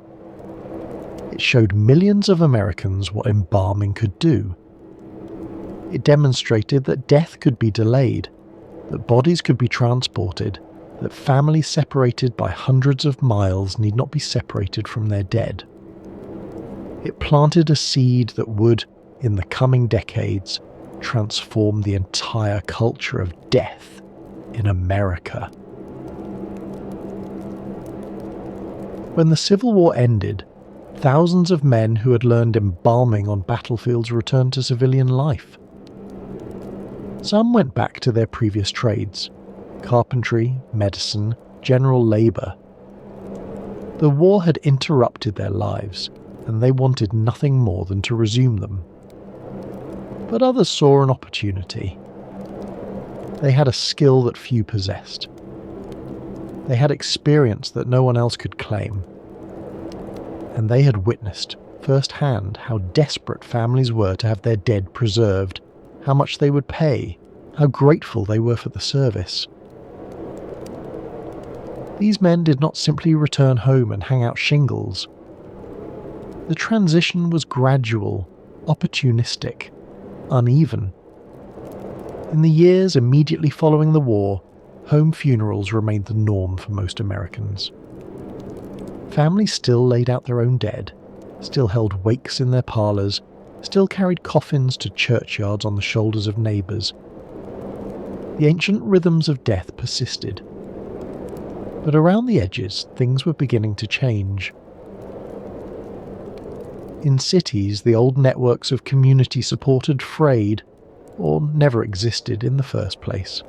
It showed millions of Americans what embalming could do. It demonstrated that death could be delayed, that bodies could be transported, that families separated by hundreds of miles need not be separated from their dead. It planted a seed that would, in the coming decades, transform the entire culture of death in America. When the Civil War ended, thousands of men who had learned embalming on battlefields returned to civilian life. Some went back to their previous trades: carpentry, medicine, general labour. The war had interrupted their lives, and they wanted nothing more than to resume them. But others saw an opportunity. They had a skill that few possessed. They had experience that no one else could claim. And they had witnessed firsthand how desperate families were to have their dead preserved, how much they would pay, how grateful they were for the service. These men did not simply return home and hang out shingles. The transition was gradual, opportunistic, uneven. In the years immediately following the war, home funerals remained the norm for most Americans. Families still laid out their own dead, still held wakes in their parlours, still carried coffins to churchyards on the shoulders of neighbours. The ancient rhythms of death persisted. But around the edges, things were beginning to change. In cities, the old networks of community support had frayed, or never existed in the first place.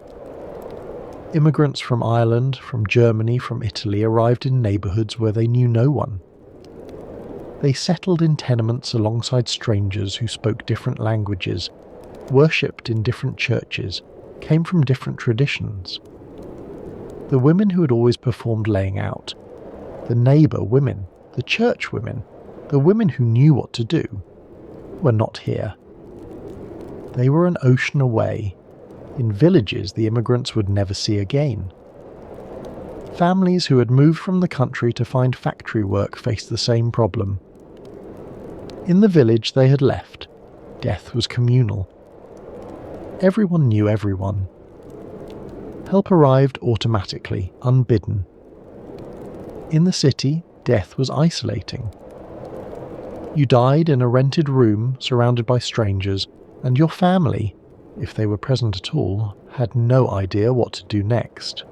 Immigrants from Ireland, from Germany, from Italy arrived in neighbourhoods where they knew no one. They settled in tenements alongside strangers who spoke different languages, worshipped in different churches, came from different traditions. The women who had always performed laying out, the neighbour women, the church women, the women who knew what to do, were not here. They were an ocean away, in villages the immigrants would never see again. Families who had moved from the country to find factory work faced the same problem. In the village they had left, death was communal. Everyone knew everyone. Help arrived automatically, unbidden. In the city, death was isolating. You died in a rented room surrounded by strangers, and your family, if they were present at all, had no idea what to do next.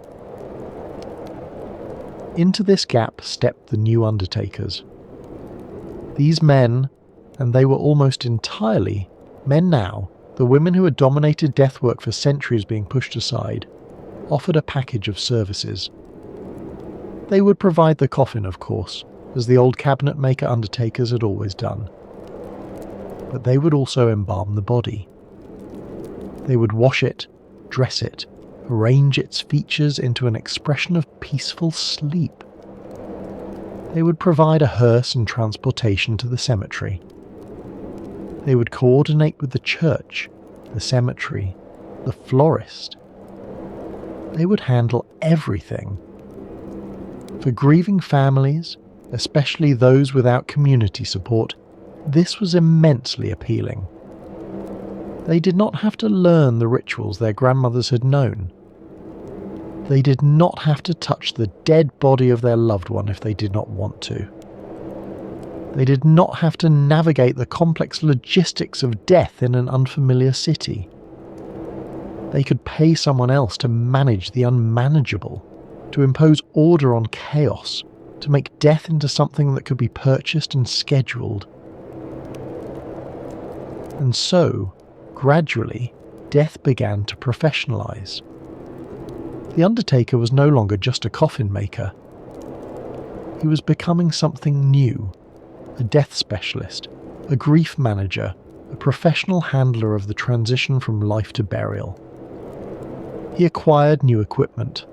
Into this gap stepped the new Undertakers. These men, and they were almost entirely men now, the women who had dominated death work for centuries being pushed aside, offered a package of services. They would provide the coffin, of course, as the old cabinet maker undertakers had always done. But they would also embalm the body. They would wash it, dress it, arrange its features into an expression of peaceful sleep. They would provide a hearse and transportation to the cemetery. They would coordinate with the church, the cemetery, the florist. They would handle everything. For grieving families, especially those without community support, this was immensely appealing. They did not have to learn the rituals their grandmothers had known. They did not have to touch the dead body of their loved one if they did not want to. They did not have to navigate the complex logistics of death in an unfamiliar city. They could pay someone else to manage the unmanageable, to impose order on chaos, to make death into something that could be purchased and scheduled. And so, gradually, death began to professionalize. The Undertaker was no longer just a coffin maker. He was becoming something new, a death specialist, a grief manager, a professional handler of the transition from life to burial. He acquired new equipment,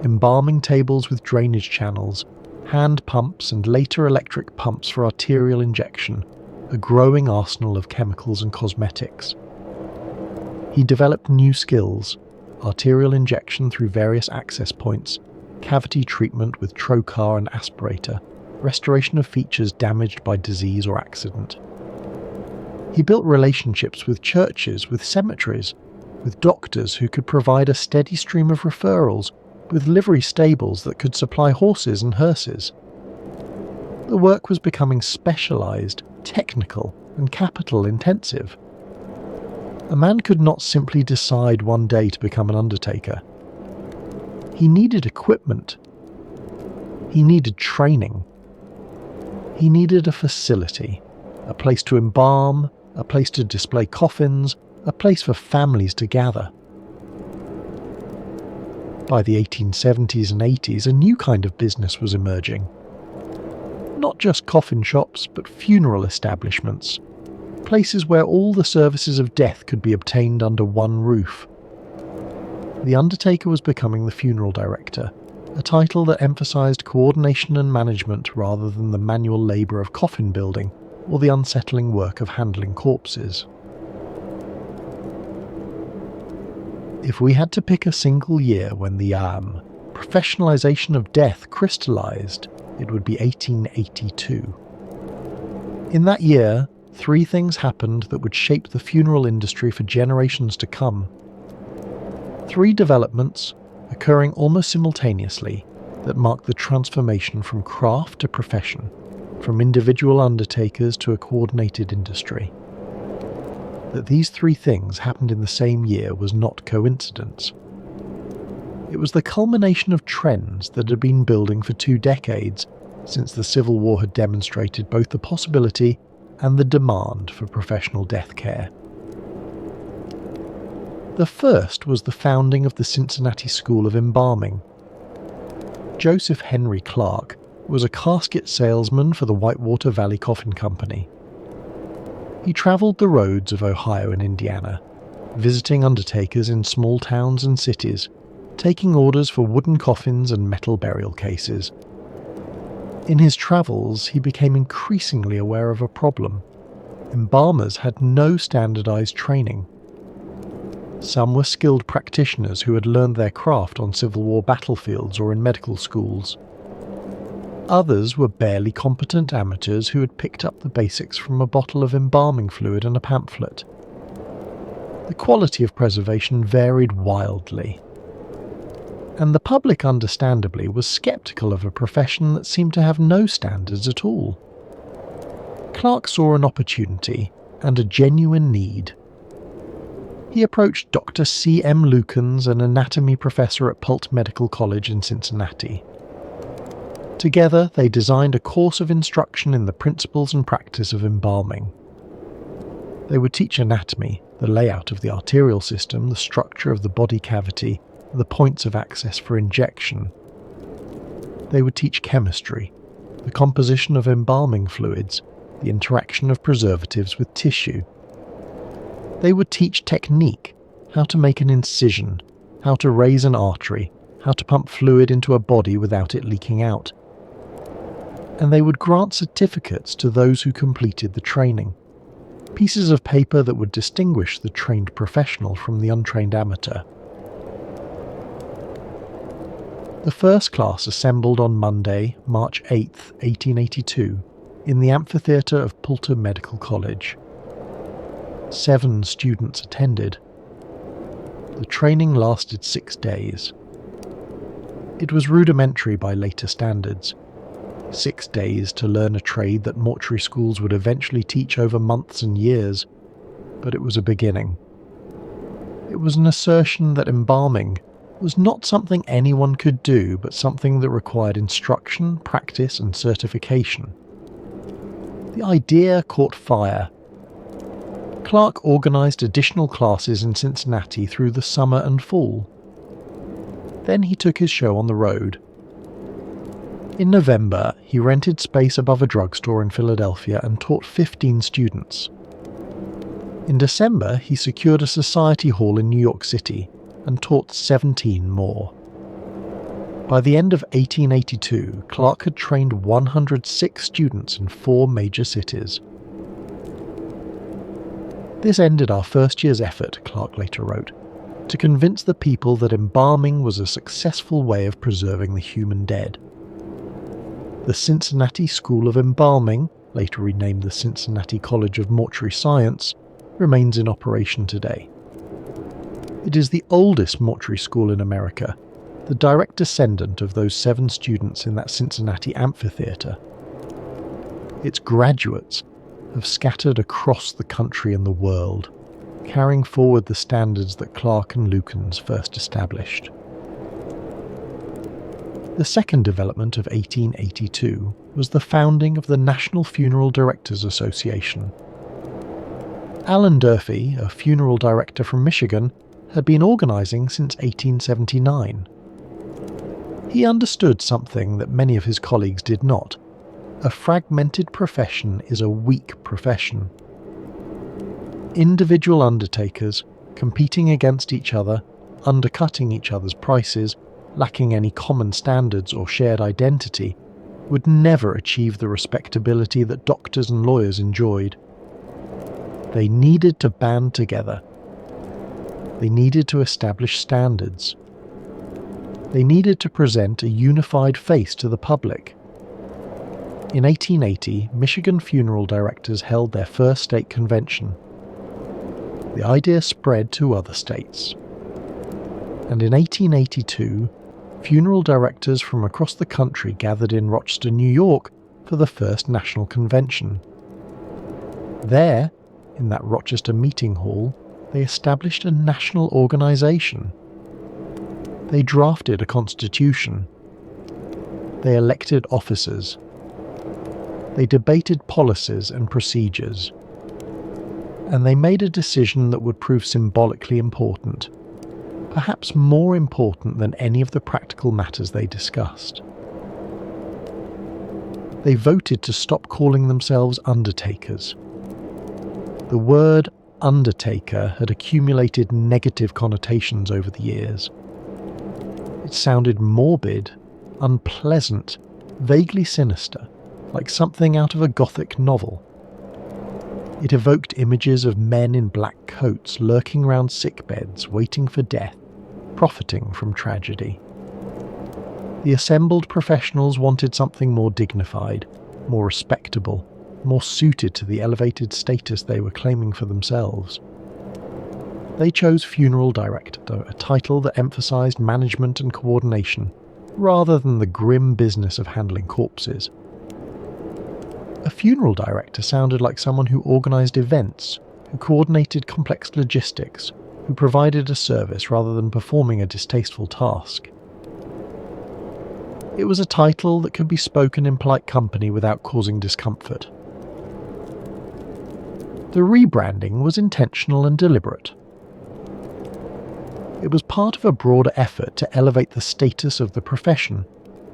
embalming tables with drainage channels, hand pumps and later electric pumps for arterial injection, a growing arsenal of chemicals and cosmetics. He developed new skills, arterial injection through various access points, cavity treatment with trocar and aspirator, restoration of features damaged by disease or accident. He built relationships with churches, with cemeteries, with doctors who could provide a steady stream of referrals, with livery stables that could supply horses and hearses. The work was becoming specialised, technical, and capital intensive. A man could not simply decide one day to become an undertaker. He needed equipment. He needed training. He needed a facility, a place to embalm, a place to display coffins, a place for families to gather. By the 1870s and 80s, a new kind of business was emerging. Not just coffin shops, but funeral establishments. Places where all the services of death could be obtained under one roof. The Undertaker was becoming the funeral director, a title that emphasised coordination and management rather than the manual labour of coffin building or the unsettling work of handling corpses. If we had to pick a single year when the professionalisation of death crystallised, it would be 1882. In that year, 3 things happened that would shape the funeral industry for generations to come. 3 developments, occurring almost simultaneously, that marked the transformation from craft to profession, from individual undertakers to a coordinated industry. That these 3 things happened in the same year was not coincidence. It was the culmination of trends that had been building for 2 decades, since the Civil War had demonstrated both the possibility and the demand for professional death care. The first was the founding of the Cincinnati School of Embalming. Joseph Henry Clark was a casket salesman for the Whitewater Valley Coffin Company. He travelled the roads of Ohio and Indiana, visiting undertakers in small towns and cities, taking orders for wooden coffins and metal burial cases. In his travels, he became increasingly aware of a problem. Embalmers had no standardized training. Some were skilled practitioners who had learned their craft on Civil War battlefields or in medical schools. Others were barely competent amateurs who had picked up the basics from a bottle of embalming fluid and a pamphlet. The quality of preservation varied wildly. And the public, understandably, was sceptical of a profession that seemed to have no standards at all. Clark saw an opportunity and a genuine need. He approached Dr. C. M. Lukens, an anatomy professor at Pult Medical College in Cincinnati. Together, they designed a course of instruction in the principles and practice of embalming. They would teach anatomy, the layout of the arterial system, the structure of the body cavity, the points of access for injection. They would teach chemistry, the composition of embalming fluids, the interaction of preservatives with tissue. They would teach technique, how to make an incision, how to raise an artery, how to pump fluid into a body without it leaking out. and they would grant certificates to those who completed the training, pieces of paper that would distinguish the trained professional from the untrained amateur. The first class assembled on Monday, March 8, 1882, in the amphitheatre of Poulter Medical College. 7 students attended. The training lasted 6 days. It was rudimentary by later standards. 6 days to learn a trade that mortuary schools would eventually teach over months and years, but it was a beginning. It was an assertion that embalming was not something anyone could do, but something that required instruction, practice, and certification. The idea caught fire. Clark organised additional classes in Cincinnati through the summer and fall. Then he took his show on the road. In November, he rented space above a drugstore in Philadelphia and taught 15 students. In December, he secured a society hall in New York City and taught 17 more. By the end of 1882, Clark had trained 106 students in 4 major cities. This ended our first year's effort, Clark later wrote, to convince the people that embalming was a successful way of preserving the human dead. The Cincinnati School of Embalming, later renamed the Cincinnati College of Mortuary Science, remains in operation today. It is the oldest mortuary school in America, the direct descendant of those 7 students in that Cincinnati amphitheatre. Its graduates have scattered across the country and the world, carrying forward the standards that Clark and Lukens first established. The second development of 1882 was the founding of the National Funeral Directors Association. Alan Durfee, a funeral director from Michigan, had been organising since 1879. He understood something that many of his colleagues did not. A fragmented profession is a weak profession. Individual undertakers, competing against each other, undercutting each other's prices, lacking any common standards or shared identity, would never achieve the respectability that doctors and lawyers enjoyed. They needed to band together. They needed to establish standards. They needed to present a unified face to the public. In 1880, Michigan funeral directors held their first state convention. The idea spread to other states. And in 1882, funeral directors from across the country gathered in Rochester, New York for the first national convention. There, in that Rochester meeting hall, they established a national organization. They drafted a constitution. They elected officers. They debated policies and procedures. And they made a decision that would prove symbolically important, perhaps more important than any of the practical matters they discussed. They voted to stop calling themselves undertakers. The word Undertaker had accumulated negative connotations over the years. It sounded morbid, unpleasant, vaguely sinister, like something out of a Gothic novel. It evoked images of men in black coats lurking round sickbeds, waiting for death, profiting from tragedy. The assembled professionals wanted something more dignified, more respectable, more suited to the elevated status they were claiming for themselves. They chose funeral director, a title that emphasized management and coordination, rather than the grim business of handling corpses. A funeral director sounded like someone who organized events, who coordinated complex logistics, who provided a service rather than performing a distasteful task. It was a title that could be spoken in polite company without causing discomfort. The rebranding was intentional and deliberate. It was part of a broader effort to elevate the status of the profession,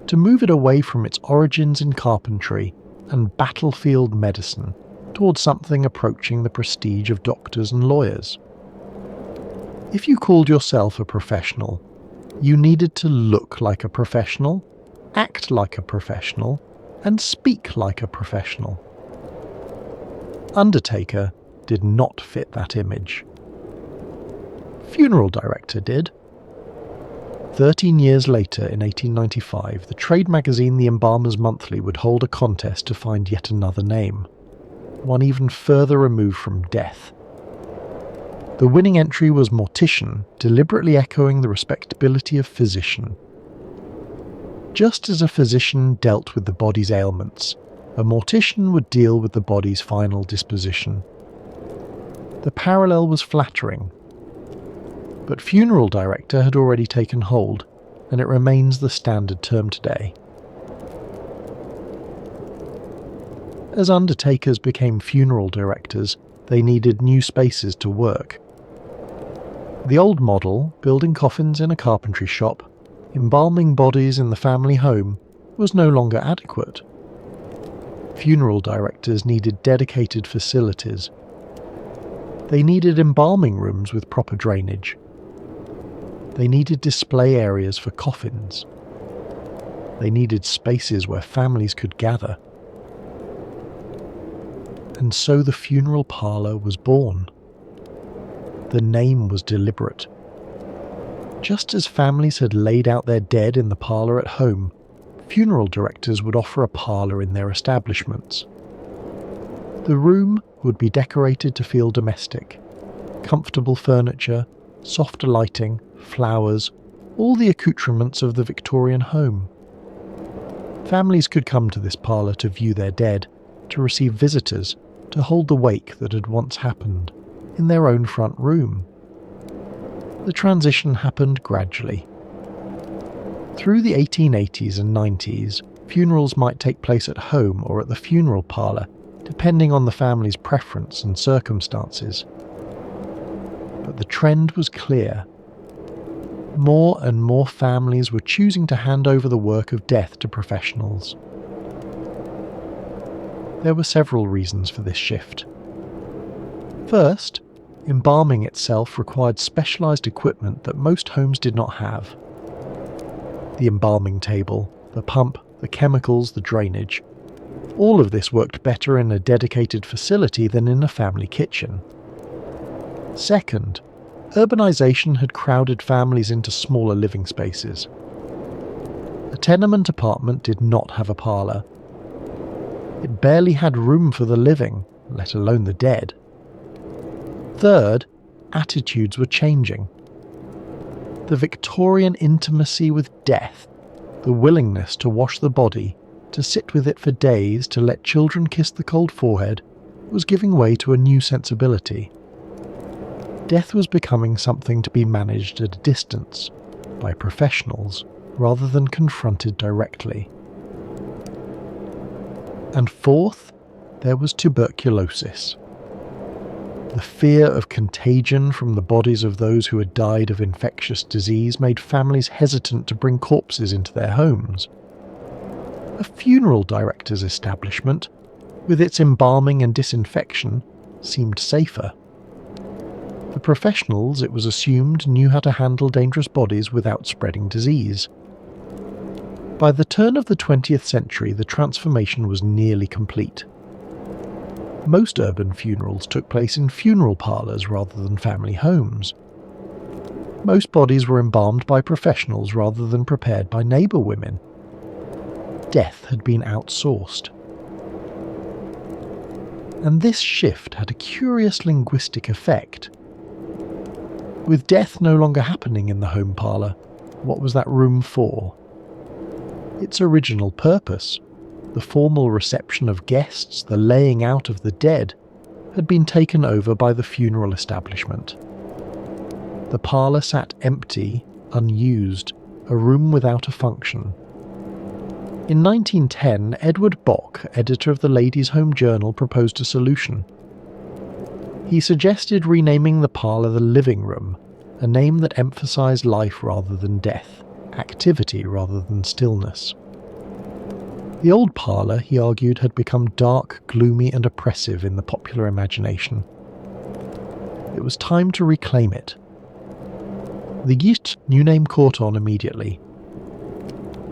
to move it away from its origins in carpentry and battlefield medicine towards something approaching the prestige of doctors and lawyers. If you called yourself a professional, you needed to look like a professional, act like a professional, and speak like a professional. Undertaker did not fit that image. Funeral director did. 13 years later, in 1895, the trade magazine The Embalmers Monthly would hold a contest to find yet another name, one even further removed from death. The winning entry was mortician, deliberately echoing the respectability of physician. Just as a physician dealt with the body's ailments, a mortician would deal with the body's final disposition. The parallel was flattering, but funeral director had already taken hold, and it remains the standard term today. As undertakers became funeral directors, they needed new spaces to work. The old model, building coffins in a carpentry shop, embalming bodies in the family home, was no longer adequate. Funeral directors needed dedicated facilities. They needed embalming rooms with proper drainage. They needed display areas for coffins. They needed spaces where families could gather. And so the funeral parlour was born. The name was deliberate. Just as families had laid out their dead in the parlour at home, funeral directors would offer a parlour in their establishments. The room would be decorated to feel domestic. Comfortable furniture, soft lighting, flowers, all the accoutrements of the Victorian home. Families could come to this parlour to view their dead, to receive visitors, to hold the wake that had once happened, in their own front room. The transition happened gradually. Through the 1880s and 90s, funerals might take place at home or at the funeral parlour, depending on the family's preference and circumstances. But the trend was clear. More and more families were choosing to hand over the work of death to professionals. There were several reasons for this shift. First, embalming itself required specialised equipment that most homes did not have. The embalming table, the pump, the chemicals, the drainage. All of this worked better in a dedicated facility than in a family kitchen. Second, urbanisation had crowded families into smaller living spaces. A tenement apartment did not have a parlour. It barely had room for the living, let alone the dead. Third, attitudes were changing. The Victorian intimacy with death, the willingness to wash the body, to sit with it for days, to let children kiss the cold forehead, was giving way to a new sensibility. Death was becoming something to be managed at a distance, by professionals, rather than confronted directly. And fourth, there was tuberculosis. The fear of contagion from the bodies of those who had died of infectious disease made families hesitant to bring corpses into their homes. A funeral director's establishment, with its embalming and disinfection, seemed safer. The professionals, it was assumed, knew how to handle dangerous bodies without spreading disease. By the turn of the 20th century, the transformation was nearly complete. Most urban funerals took place in funeral parlours rather than family homes. Most bodies were embalmed by professionals rather than prepared by neighbour women. Death had been outsourced. And this shift had a curious linguistic effect. With death no longer happening in the home parlour, what was that room for? Its original purpose, the formal reception of guests, the laying out of the dead, had been taken over by the funeral establishment. The parlour sat empty, unused, a room without a function. In 1910, Edward Bock, editor of the Ladies' Home Journal, proposed a solution. He suggested renaming the parlour the living room, a name that emphasised life rather than death, activity rather than stillness. The old parlour, he argued, had become dark, gloomy and oppressive in the popular imagination. It was time to reclaim it. The Yit new name caught on immediately.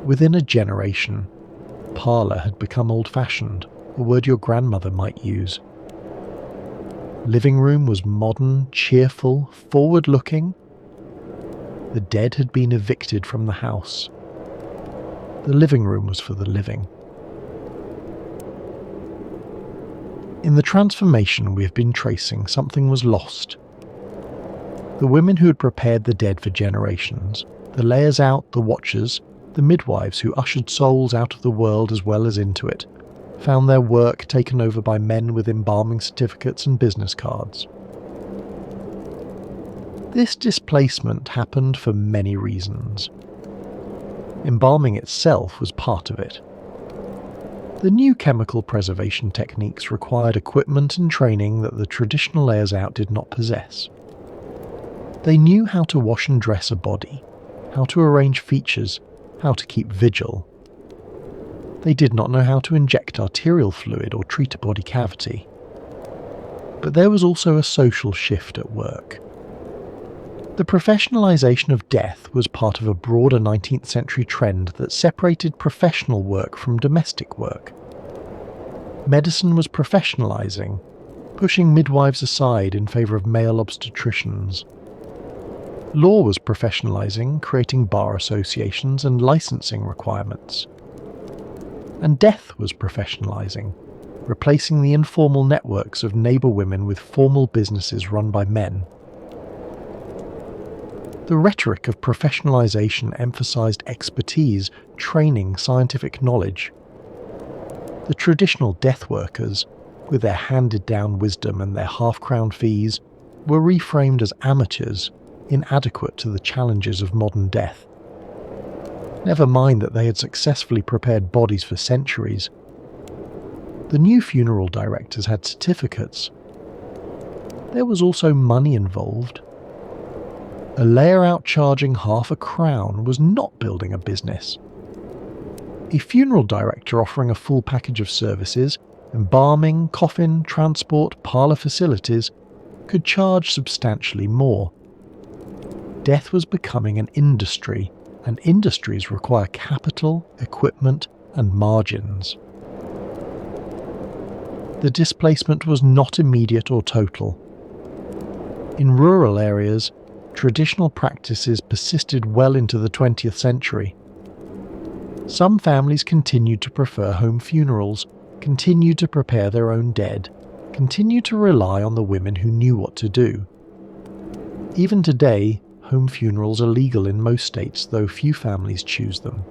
Within a generation, parlor had become old-fashioned, a word your grandmother might use. Living room was modern, cheerful, forward-looking. The dead had been evicted from the house. The living room was for the living. In the transformation we have been tracing, something was lost. The women who had prepared the dead for generations, the layers out, the watchers, the midwives who ushered souls out of the world as well as into it, found their work taken over by men with embalming certificates and business cards. This displacement happened for many reasons. Embalming itself was part of it. The new chemical preservation techniques required equipment and training that the traditional layers out did not possess. They knew how to wash and dress a body, how to arrange features, how to keep vigil. They did not know how to inject arterial fluid or treat a body cavity. But there was also a social shift at work. The professionalization of death was part of a broader 19th century trend that separated professional work from domestic work. Medicine was professionalizing, pushing midwives aside in favor of male obstetricians. Law was professionalizing, creating bar associations and licensing requirements. And death was professionalizing, replacing the informal networks of neighbor women with formal businesses run by men. The rhetoric of professionalization emphasized expertise, training, scientific knowledge. The traditional death workers, with their handed-down wisdom and their half-crown fees, were reframed as amateurs, inadequate to the challenges of modern death. Never mind that they had successfully prepared bodies for centuries. The new funeral directors had certificates. There was also money involved. A layer-out charging half a crown was not building a business. A funeral director offering a full package of services, embalming, coffin, transport, parlor facilities, could charge substantially more. Death was becoming an industry, and industries require capital, equipment, and margins. The displacement was not immediate or total. In rural areas, traditional practices persisted well into the 20th century. Some families continued to prefer home funerals, continued to prepare their own dead, continued to rely on the women who knew what to do. Even today, home funerals are legal in most states, though few families choose them.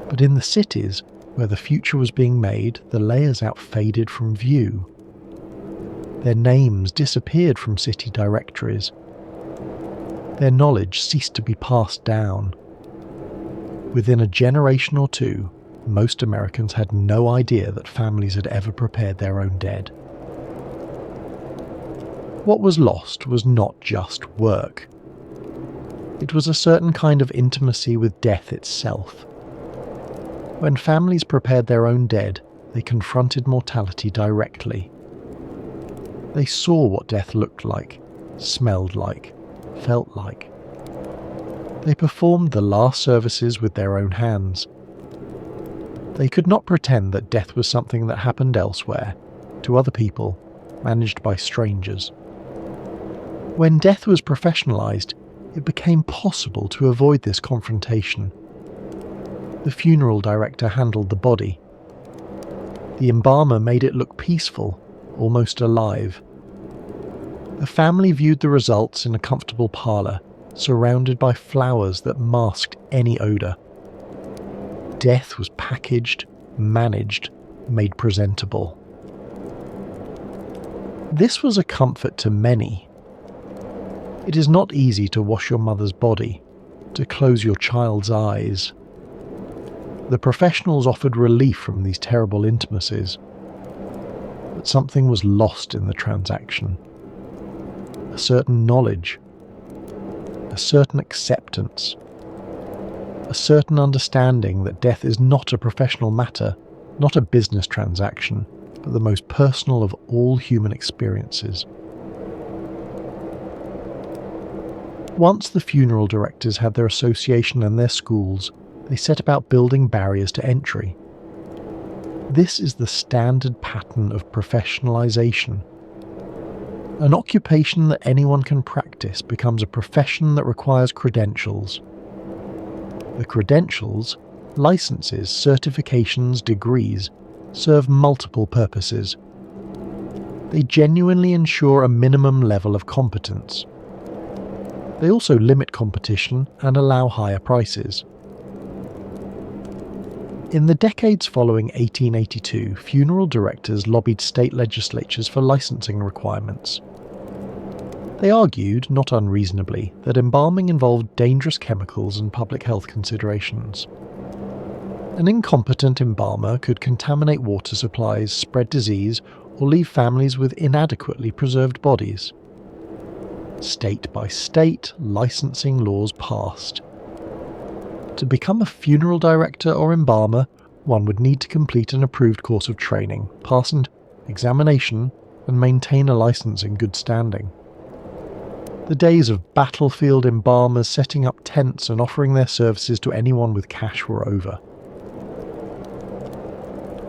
But in the cities, where the future was being made, the layers out faded from view. Their names disappeared from city directories. Their knowledge ceased to be passed down. Within a generation or two, most Americans had no idea that families had ever prepared their own dead. What was lost was not just work. It was a certain kind of intimacy with death itself. When families prepared their own dead, they confronted mortality directly. They saw what death looked like, smelled like, felt like. They performed the last services with their own hands. They could not pretend that death was something that happened elsewhere, to other people, managed by strangers. When death was professionalized, it became possible to avoid this confrontation. The funeral director handled the body. The embalmer made it look peaceful, almost alive. The family viewed the results in a comfortable parlor, surrounded by flowers that masked any odor. Death was packaged, managed, made presentable. This was a comfort to many. It is not easy to wash your mother's body, to close your child's eyes. The professionals offered relief from these terrible intimacies. But something was lost in the transaction. A certain knowledge, a certain acceptance, a certain understanding that death is not a professional matter, not a business transaction, but the most personal of all human experiences. Once the funeral directors had their association and their schools, they set about building barriers to entry. This is the standard pattern of professionalization. An occupation that anyone can practice becomes a profession that requires credentials. The credentials, licenses, certifications, degrees, serve multiple purposes. They genuinely ensure a minimum level of competence. They also limit competition and allow higher prices. In the decades following 1882, funeral directors lobbied state legislatures for licensing requirements. They argued, not unreasonably, that embalming involved dangerous chemicals and public health considerations. An incompetent embalmer could contaminate water supplies, spread disease, or leave families with inadequately preserved bodies. State by state, licensing laws passed. To become a funeral director or embalmer, one would need to complete an approved course of training, pass an examination, and maintain a license in good standing. The days of battlefield embalmers setting up tents and offering their services to anyone with cash were over.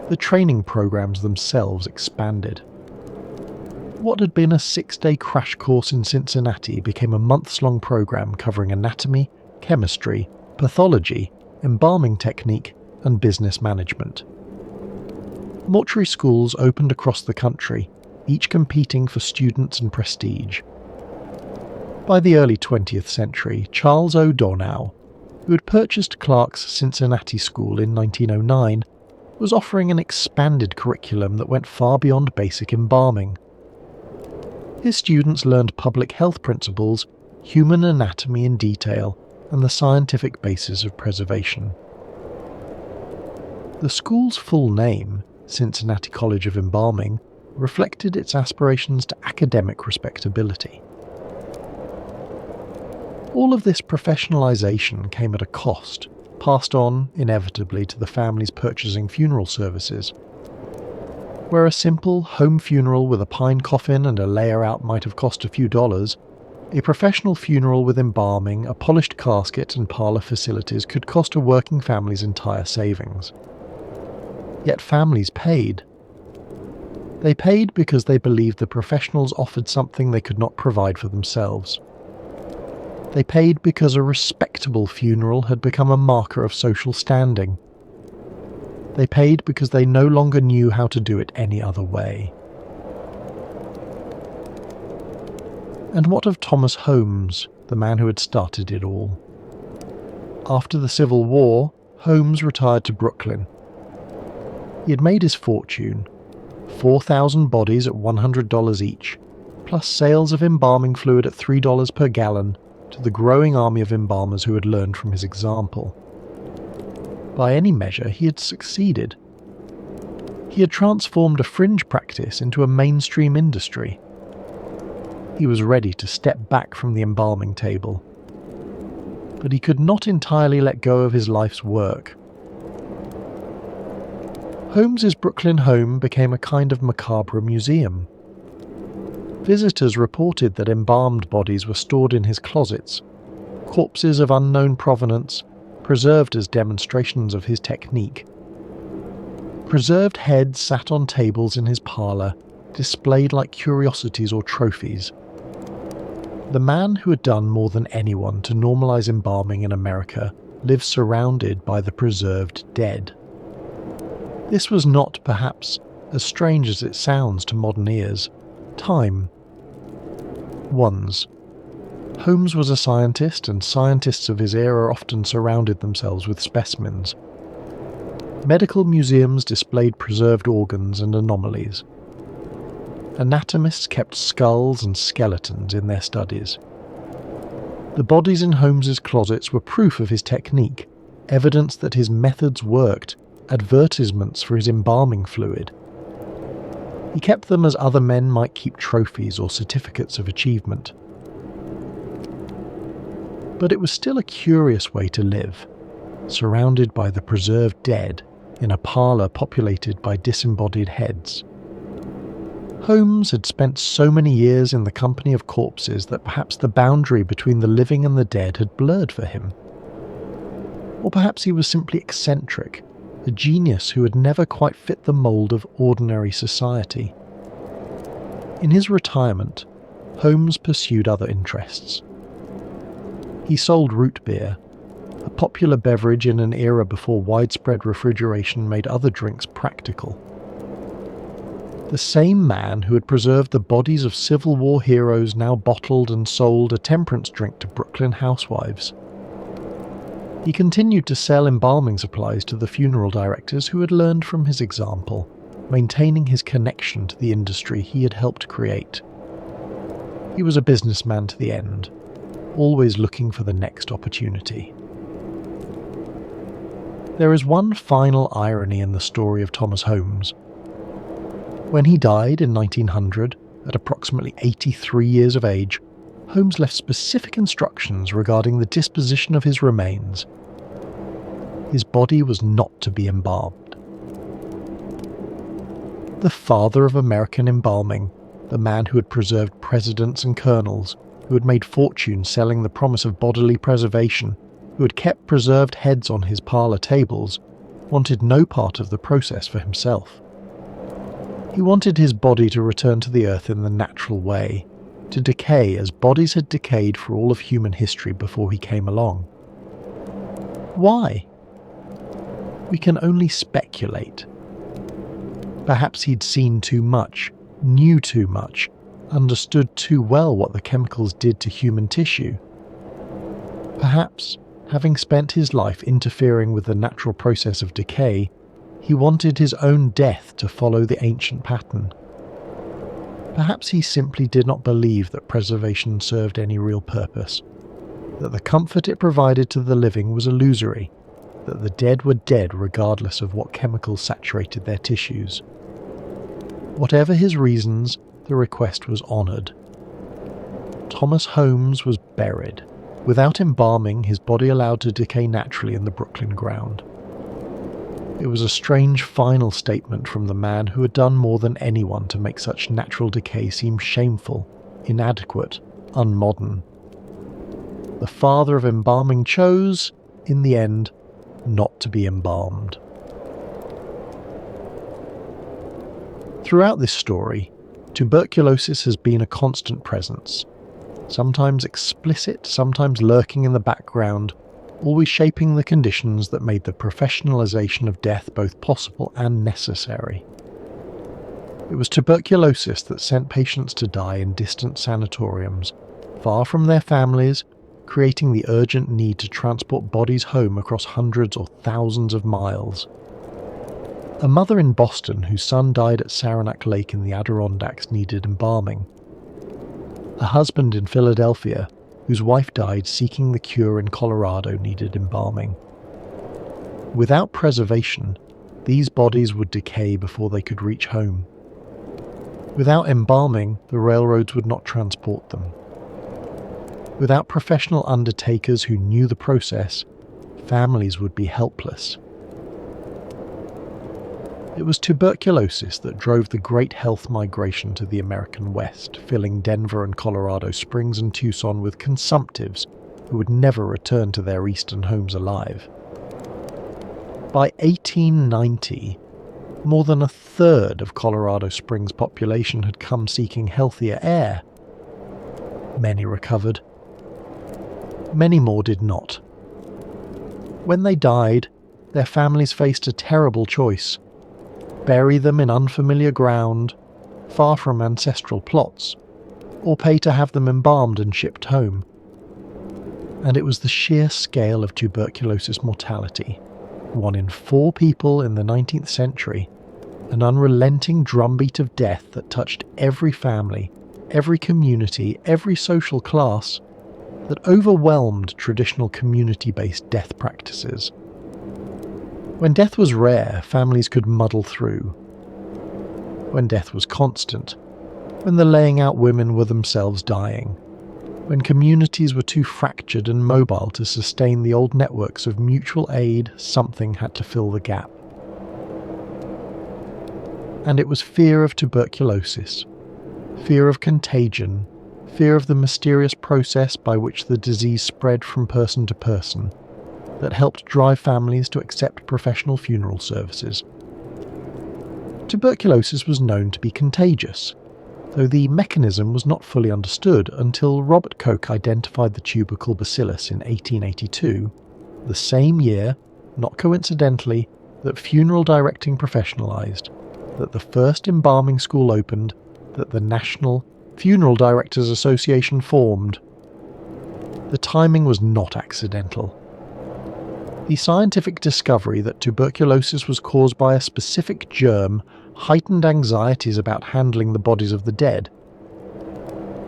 The training programs themselves expanded. What had been a 6-day crash course in Cincinnati became a months-long program covering anatomy, chemistry, pathology, embalming technique, and business management. Mortuary schools opened across the country, each competing for students and prestige. By the early 20th century, Charles O'Donoghue, who had purchased Clark's Cincinnati School in 1909, was offering an expanded curriculum that went far beyond basic embalming. His students learned public health principles, human anatomy in detail, and the scientific basis of preservation. The school's full name, Cincinnati College of Embalming, reflected its aspirations to academic respectability. All of this professionalization came at a cost, passed on, inevitably, to the families purchasing funeral services. Where a simple home funeral with a pine coffin and a layer-out might have cost a few dollars, a professional funeral with embalming, a polished casket and parlor facilities could cost a working family's entire savings. Yet families paid. They paid because they believed the professionals offered something they could not provide for themselves. They paid because a respectable funeral had become a marker of social standing. They paid because they no longer knew how to do it any other way. And what of Thomas Holmes, the man who had started it all? After the Civil War, Holmes retired to Brooklyn. He had made his fortune, 4,000 bodies at $100 each, plus sales of embalming fluid at $3 per gallon to the growing army of embalmers who had learned from his example. By any measure, he had succeeded. He had transformed a fringe practice into a mainstream industry. He was ready to step back from the embalming table. But he could not entirely let go of his life's work. Holmes's Brooklyn home became a kind of macabre museum. Visitors reported that embalmed bodies were stored in his closets, corpses of unknown provenance, preserved as demonstrations of his technique. Preserved heads sat on tables in his parlor, displayed like curiosities or trophies. The man who had done more than anyone to normalize embalming in America lived surrounded by the preserved dead. This was not, perhaps, as strange as it sounds to modern ears, time. Ones. Holmes was a scientist, and scientists of his era often surrounded themselves with specimens. Medical museums displayed preserved organs and anomalies. Anatomists kept skulls and skeletons in their studies. The bodies in Holmes's closets were proof of his technique, evidence that his methods worked, advertisements for his embalming fluid. He kept them as other men might keep trophies or certificates of achievement. But it was still a curious way to live, surrounded by the preserved dead in a parlor populated by disembodied heads. Holmes had spent so many years in the company of corpses that perhaps the boundary between the living and the dead had blurred for him. Or perhaps he was simply eccentric, a genius who had never quite fit the mould of ordinary society. In his retirement, Holmes pursued other interests. He sold root beer, a popular beverage in an era before widespread refrigeration made other drinks practical. The same man who had preserved the bodies of Civil War heroes now bottled and sold a temperance drink to Brooklyn housewives. He continued to sell embalming supplies to the funeral directors who had learned from his example, maintaining his connection to the industry he had helped create. He was a businessman to the end, always looking for the next opportunity. There is one final irony in the story of Thomas Holmes. When he died in 1900, at approximately 83 years of age, Holmes left specific instructions regarding the disposition of his remains. His body was not to be embalmed. The father of American embalming, the man who had preserved presidents and colonels, who had made fortunes selling the promise of bodily preservation, who had kept preserved heads on his parlor tables, wanted no part of the process for himself. He wanted his body to return to the earth in the natural way, to decay as bodies had decayed for all of human history before he came along. Why? We can only speculate. Perhaps he'd seen too much, knew too much, understood too well what the chemicals did to human tissue. Perhaps, having spent his life interfering with the natural process of decay, he wanted his own death to follow the ancient pattern. Perhaps he simply did not believe that preservation served any real purpose, that the comfort it provided to the living was illusory, that the dead were dead regardless of what chemicals saturated their tissues. Whatever his reasons, the request was honoured. Thomas Holmes was buried, without embalming, his body allowed to decay naturally in the Brooklyn ground. It was a strange final statement from the man who had done more than anyone to make such natural decay seem shameful, inadequate, unmodern. The father of embalming chose, in the end, not to be embalmed. Throughout this story, tuberculosis has been a constant presence, sometimes explicit, sometimes lurking in the background, always shaping the conditions that made the professionalization of death both possible and necessary. It was tuberculosis that sent patients to die in distant sanatoriums, far from their families, creating the urgent need to transport bodies home across hundreds or thousands of miles. A mother in Boston whose son died at Saranac Lake in the Adirondacks needed embalming. A husband in Philadelphia whose wife died seeking the cure in Colorado needed embalming. Without preservation, these bodies would decay before they could reach home. Without embalming, the railroads would not transport them. Without professional undertakers who knew the process, families would be helpless. It was tuberculosis that drove the great health migration to the American West, filling Denver and Colorado Springs and Tucson with consumptives who would never return to their eastern homes alive. By 1890, more than a third of Colorado Springs' population had come seeking healthier air. Many recovered. Many more did not. When they died, their families faced a terrible choice: bury them in unfamiliar ground, far from ancestral plots, or pay to have them embalmed and shipped home. And it was the sheer scale of tuberculosis mortality, 1 in 4 people in the 19th century, an unrelenting drumbeat of death that touched every family, every community, every social class, that overwhelmed traditional community-based death practices. When death was rare, families could muddle through. When death was constant, when the laying out women were themselves dying, when communities were too fractured and mobile to sustain the old networks of mutual aid, something had to fill the gap. And it was fear of tuberculosis, fear of contagion, fear of the mysterious process by which the disease spread from person to person, that helped drive families to accept professional funeral services. Tuberculosis was known to be contagious, though the mechanism was not fully understood until Robert Koch identified the tubercle bacillus in 1882, the same year, not coincidentally, that funeral directing professionalized, that the first embalming school opened, that the National Funeral Directors Association formed. The timing was not accidental. The scientific discovery that tuberculosis was caused by a specific germ heightened anxieties about handling the bodies of the dead.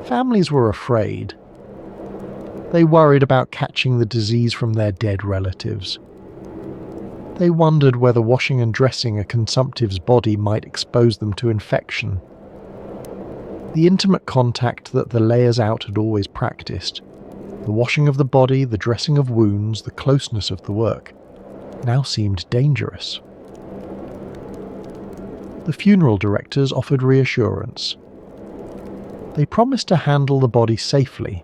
Families were afraid. They worried about catching the disease from their dead relatives. They wondered whether washing and dressing a consumptive's body might expose them to infection. The intimate contact that the layers out had always practiced, the washing of the body, the dressing of wounds, the closeness of the work, now seemed dangerous. The funeral directors offered reassurance. They promised to handle the body safely,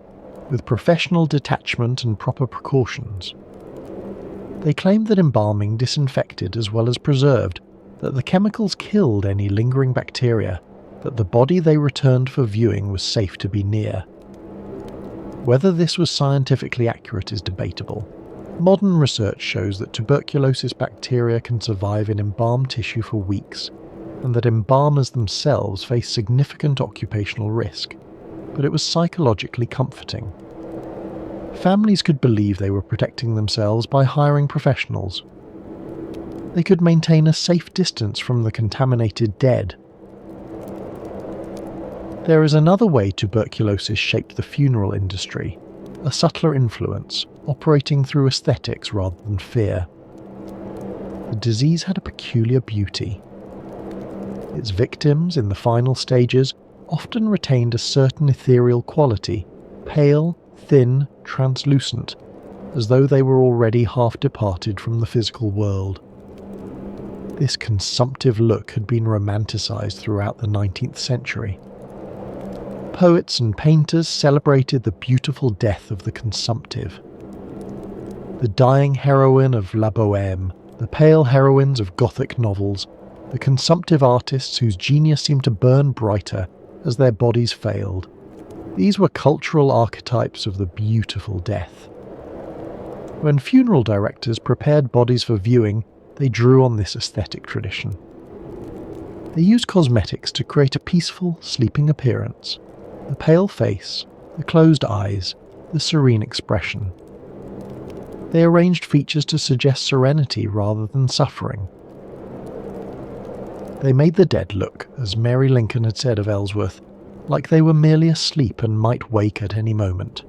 with professional detachment and proper precautions. They claimed that embalming disinfected as well as preserved, that the chemicals killed any lingering bacteria, that the body they returned for viewing was safe to be near. Whether this was scientifically accurate is debatable. Modern research shows that tuberculosis bacteria can survive in embalmed tissue for weeks, and that embalmers themselves face significant occupational risk, but it was psychologically comforting. Families could believe they were protecting themselves by hiring professionals. They could maintain a safe distance from the contaminated dead. There is another way tuberculosis shaped the funeral industry, a subtler influence, operating through aesthetics rather than fear. The disease had a peculiar beauty. Its victims, in the final stages, often retained a certain ethereal quality, pale, thin, translucent, as though they were already half departed from the physical world. This consumptive look had been romanticized throughout the 19th century. Poets and painters celebrated the beautiful death of the consumptive. The dying heroine of La Bohème, the pale heroines of Gothic novels, the consumptive artists whose genius seemed to burn brighter as their bodies failed. These were cultural archetypes of the beautiful death. When funeral directors prepared bodies for viewing, they drew on this aesthetic tradition. They used cosmetics to create a peaceful, sleeping appearance. The pale face, the closed eyes, the serene expression. They arranged features to suggest serenity rather than suffering. They made the dead look, as Mary Lincoln had said of Ellsworth, like they were merely asleep and might wake at any moment.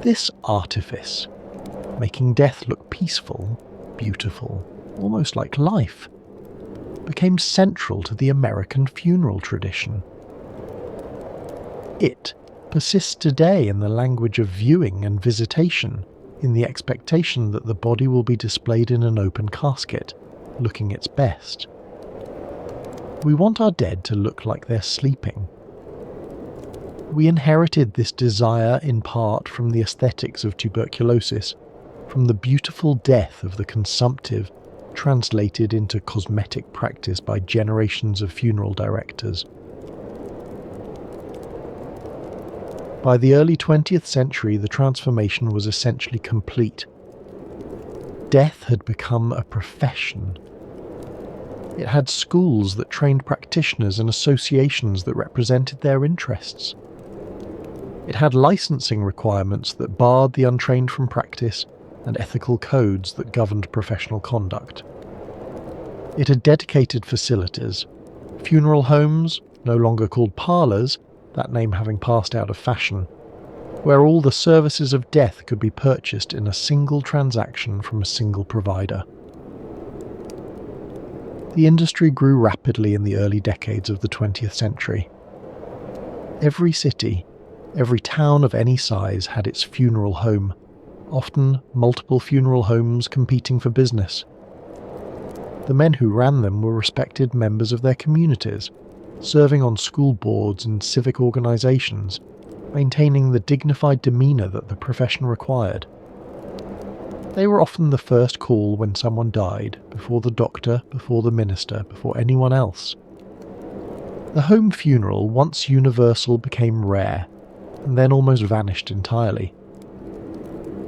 This artifice, making death look peaceful, beautiful, almost like life, became central to the American funeral tradition. It persists today in the language of viewing and visitation, in the expectation that the body will be displayed in an open casket, looking its best. We want our dead to look like they're sleeping. We inherited this desire in part from the aesthetics of tuberculosis, from the beautiful death of the consumptive, translated into cosmetic practice by generations of funeral directors. By the early 20th century, the transformation was essentially complete. Death had become a profession. It had schools that trained practitioners and associations that represented their interests. It had licensing requirements that barred the untrained from practice and ethical codes that governed professional conduct. It had dedicated facilities, funeral homes, no longer called parlors, that name having passed out of fashion, where all the services of death could be purchased in a single transaction from a single provider. The industry grew rapidly in the early decades of the 20th century. Every city, every town of any size had its funeral home, often multiple funeral homes competing for business. The men who ran them were respected members of their communities, serving on school boards and civic organizations, maintaining the dignified demeanor that the profession required. They were often the first call when someone died, before the doctor, before the minister, before anyone else. The home funeral, once universal, became rare, and then almost vanished entirely.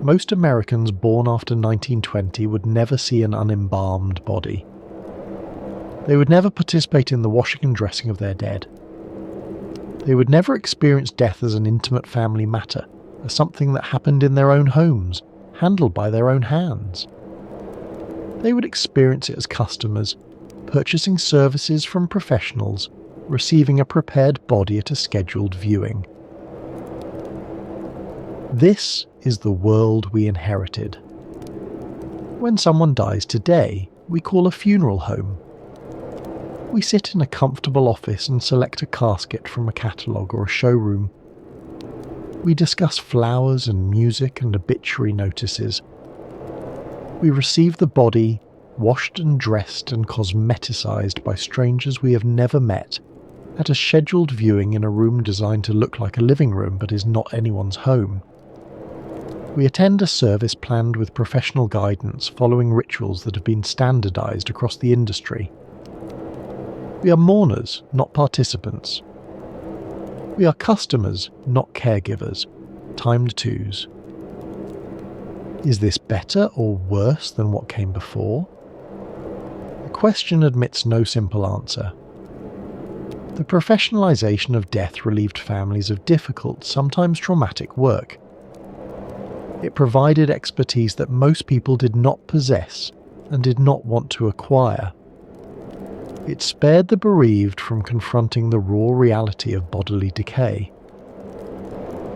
Most Americans born after 1920 would never see an unembalmed body. They would never participate in the washing and dressing of their dead. They would never experience death as an intimate family matter, as something that happened in their own homes, handled by their own hands. They would experience it as customers, purchasing services from professionals, receiving a prepared body at a scheduled viewing. This is the world we inherited. When someone dies today, we call a funeral home. We sit in a comfortable office and select a casket from a catalogue or a showroom. We discuss flowers and music and obituary notices. We receive the body, washed and dressed and cosmeticized by strangers we have never met, at a scheduled viewing in a room designed to look like a living room but is not anyone's home. We attend a service planned with professional guidance following rituals that have been standardized across the industry. We are mourners, not participants. We are customers, not caregivers, timed twos. Is this better or worse than what came before? The question admits no simple answer. The professionalization of death relieved families of difficult, sometimes traumatic work. It provided expertise that most people did not possess and did not want to acquire. It spared the bereaved from confronting the raw reality of bodily decay.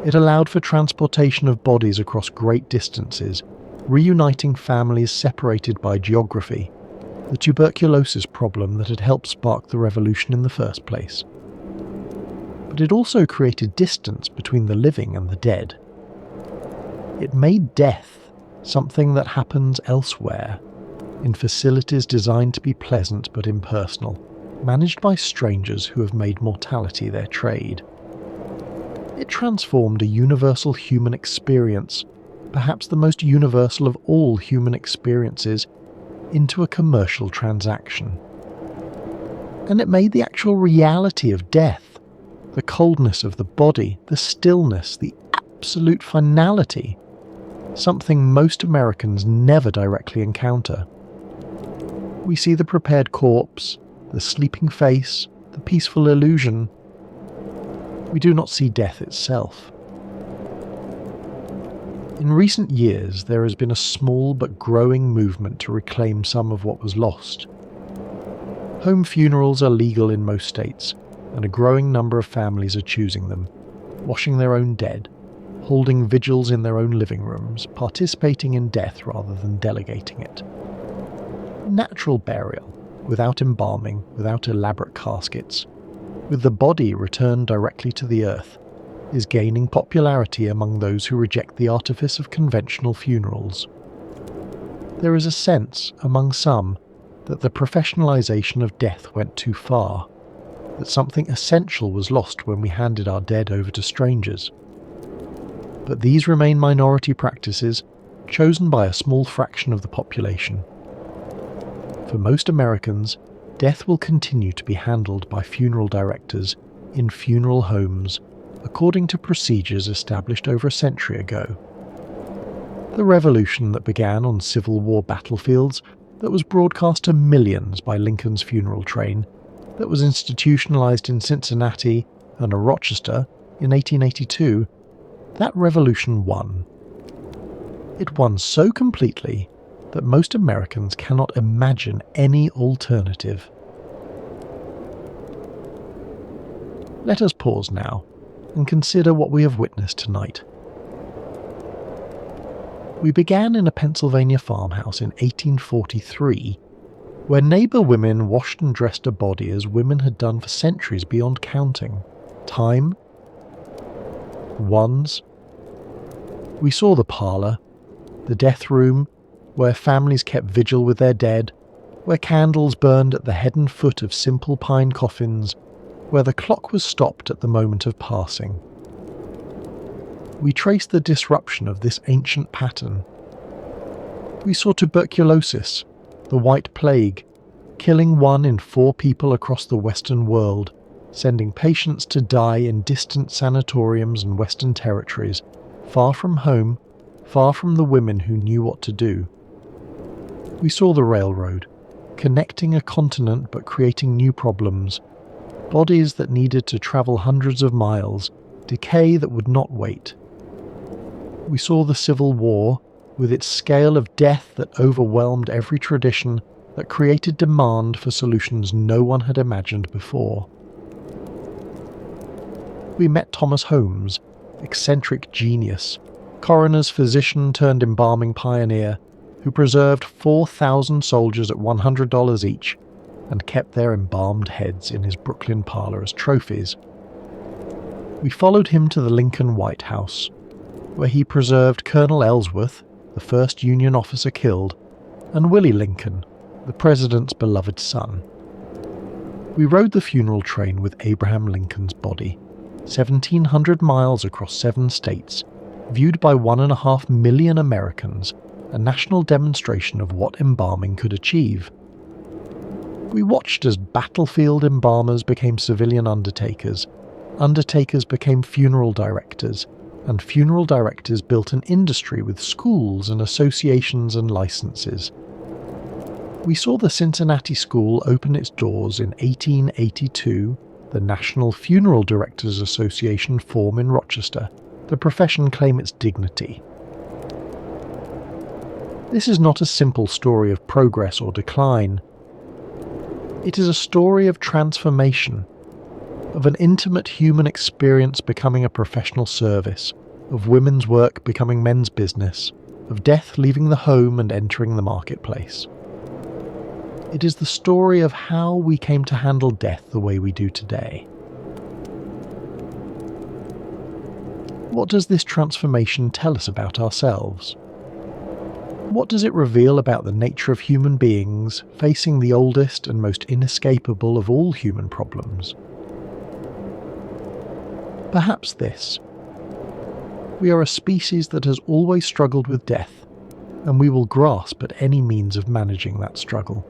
It allowed for transportation of bodies across great distances, reuniting families separated by geography, the tuberculosis problem that had helped spark the revolution in the first place. But it also created distance between the living and the dead. It made death something that happens elsewhere, in facilities designed to be pleasant but impersonal, managed by strangers who have made mortality their trade. It transformed a universal human experience, perhaps the most universal of all human experiences, into a commercial transaction. And it made the actual reality of death, the coldness of the body, the stillness, the absolute finality, something most Americans never directly encounter. We see the prepared corpse, the sleeping face, the peaceful illusion. We do not see death itself. In recent years, there has been a small but growing movement to reclaim some of what was lost. Home funerals are legal in most states, and a growing number of families are choosing them, washing their own dead, holding vigils in their own living rooms, participating in death rather than delegating it. Natural burial, without embalming, without elaborate caskets, with the body returned directly to the earth, is gaining popularity among those who reject the artifice of conventional funerals. There is a sense, among some, that the professionalization of death went too far, that something essential was lost when we handed our dead over to strangers. But these remain minority practices, chosen by a small fraction of the population. For most Americans, death will continue to be handled by funeral directors in funeral homes according to procedures established over a century ago. The revolution that began on Civil War battlefields, that was broadcast to millions by Lincoln's funeral train, that was institutionalized in Cincinnati and Rochester in 1882, that revolution won. It won so completely that most Americans cannot imagine any alternative. Let us pause now and consider what we have witnessed tonight. We began in a Pennsylvania farmhouse in 1843, where neighbour women washed and dressed a body as women had done for centuries beyond counting. Time, ones. We saw the parlour, the death room, where families kept vigil with their dead, where candles burned at the head and foot of simple pine coffins, where the clock was stopped at the moment of passing. We traced the disruption of this ancient pattern. We saw tuberculosis, the White Plague, killing 1 in 4 people across the Western world, sending patients to die in distant sanatoriums and Western territories, far from home, far from the women who knew what to do. We saw the railroad, connecting a continent but creating new problems, bodies that needed to travel hundreds of miles, decay that would not wait. We saw the Civil War, with its scale of death that overwhelmed every tradition, that created demand for solutions no one had imagined before. We met Thomas Holmes, eccentric genius, coroner's physician turned embalming pioneer, who preserved 4,000 soldiers at $100 each and kept their embalmed heads in his Brooklyn parlor as trophies. We followed him to the Lincoln White House, where he preserved Colonel Ellsworth, the first Union officer killed, and Willie Lincoln, the president's beloved son. We rode the funeral train with Abraham Lincoln's body, 1,700 miles across 7 states, viewed by 1.5 million Americans, a national demonstration of what embalming could achieve. We watched as battlefield embalmers became civilian undertakers, undertakers became funeral directors, and funeral directors built an industry with schools and associations and licenses. We saw the Cincinnati School open its doors in 1882, the National Funeral Directors Association form in Rochester, the profession claim its dignity. This is not a simple story of progress or decline. It is a story of transformation, of an intimate human experience becoming a professional service, of women's work becoming men's business, of death leaving the home and entering the marketplace. It is the story of how we came to handle death the way we do today. What does this transformation tell us about ourselves? What does it reveal about the nature of human beings facing the oldest and most inescapable of all human problems? Perhaps this. We are a species that has always struggled with death, and we will grasp at any means of managing that struggle.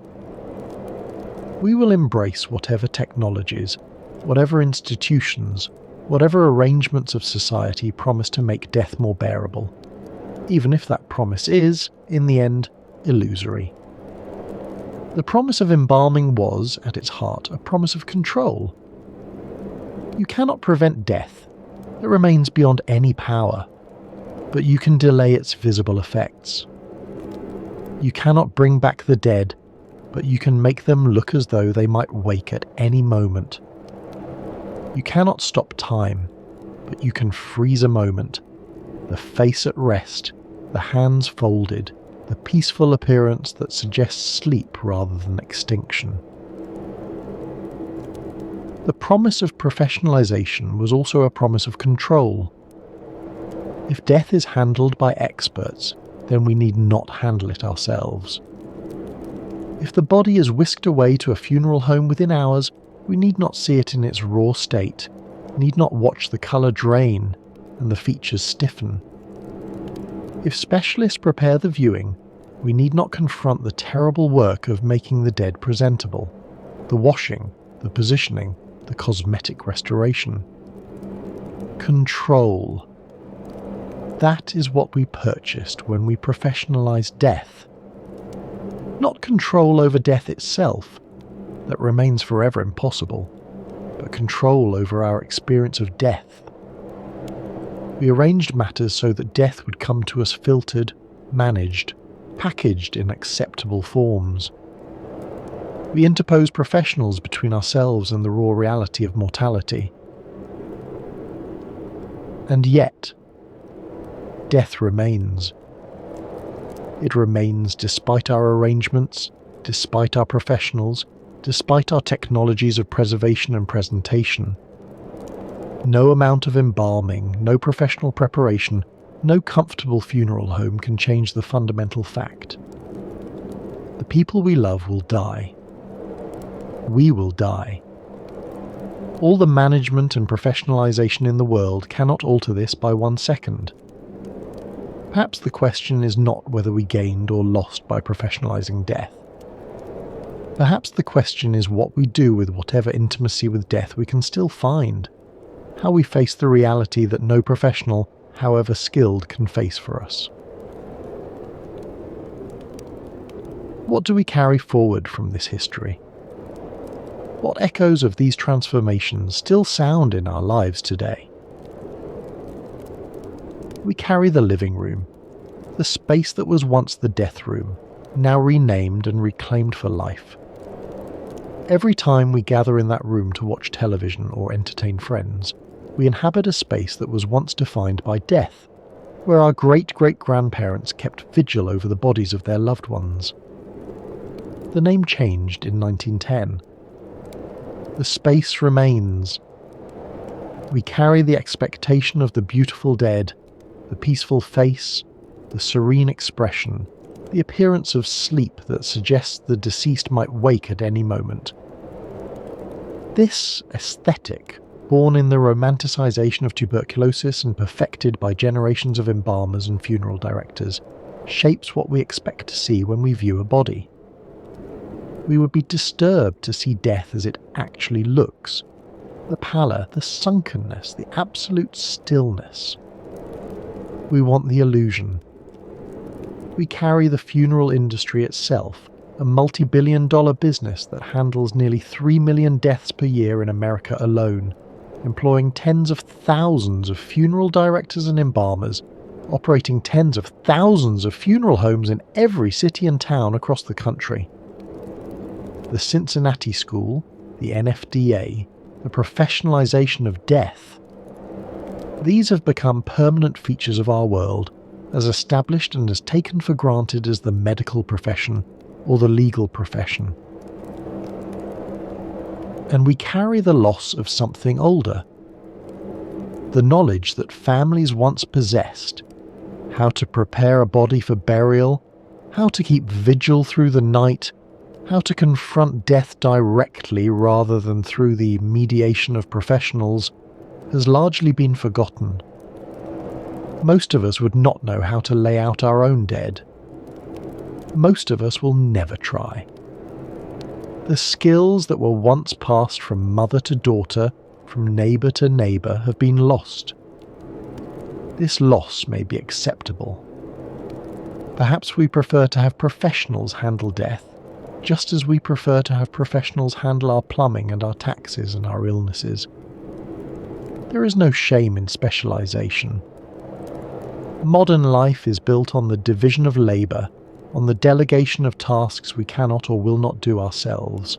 We will embrace whatever technologies, whatever institutions, whatever arrangements of society promise to make death more bearable, even if that promise is, in the end, illusory. The promise of embalming was, at its heart, a promise of control. You cannot prevent death. It remains beyond any power, but you can delay its visible effects. You cannot bring back the dead, but you can make them look as though they might wake at any moment. You cannot stop time, but you can freeze a moment, the face at rest, the hands folded, the peaceful appearance that suggests sleep rather than extinction. The promise of professionalization was also a promise of control. If death is handled by experts, then we need not handle it ourselves. If the body is whisked away to a funeral home within hours, we need not see it in its raw state, need not watch the colour drain and the features stiffen. If specialists prepare the viewing, we need not confront the terrible work of making the dead presentable, the washing, the positioning, the cosmetic restoration. Control. That is what we purchased when we professionalized death. Not control over death itself, that remains forever impossible, but control over our experience of death. We arranged matters so that death would come to us filtered, managed, packaged in acceptable forms. We interposed professionals between ourselves and the raw reality of mortality. And yet, death remains. It remains despite our arrangements, despite our professionals, despite our technologies of preservation and presentation. No amount of embalming, no professional preparation, no comfortable funeral home can change the fundamental fact. The people we love will die. We will die. All the management and professionalization in the world cannot alter this by 1 second. Perhaps the question is not whether we gained or lost by professionalizing death. Perhaps the question is what we do with whatever intimacy with death we can still find, how we face the reality that no professional, however skilled, can face for us. What do we carry forward from this history? What echoes of these transformations still sound in our lives today? We carry the living room, the space that was once the death room, now renamed and reclaimed for life. Every time we gather in that room to watch television or entertain friends, we inhabit a space that was once defined by death, where our great-great-grandparents kept vigil over the bodies of their loved ones. The name changed in 1910. The space remains. We carry the expectation of the beautiful dead, the peaceful face, the serene expression, the appearance of sleep that suggests the deceased might wake at any moment. This aesthetic, born in the romanticization of tuberculosis and perfected by generations of embalmers and funeral directors, shapes what we expect to see when we view a body. We would be disturbed to see death as it actually looks. The pallor, the sunkenness, the absolute stillness. We want the illusion. We carry the funeral industry itself, a multi-billion-dollar business that handles nearly 3 million deaths per year in America alone, employing tens of thousands of funeral directors and embalmers, operating tens of thousands of funeral homes in every city and town across the country. The Cincinnati School, the NFDA, the professionalization of death. These have become permanent features of our world, as established and as taken for granted as the medical profession or the legal profession. And we carry the loss of something older. The knowledge that families once possessed, how to prepare a body for burial, how to keep vigil through the night, how to confront death directly rather than through the mediation of professionals, has largely been forgotten. Most of us would not know how to lay out our own dead. Most of us will never try. The skills that were once passed from mother to daughter, from neighbour to neighbour, have been lost. This loss may be acceptable. Perhaps we prefer to have professionals handle death, just as we prefer to have professionals handle our plumbing and our taxes and our illnesses. There is no shame in specialization. Modern life is built on the division of labour, on the delegation of tasks we cannot or will not do ourselves.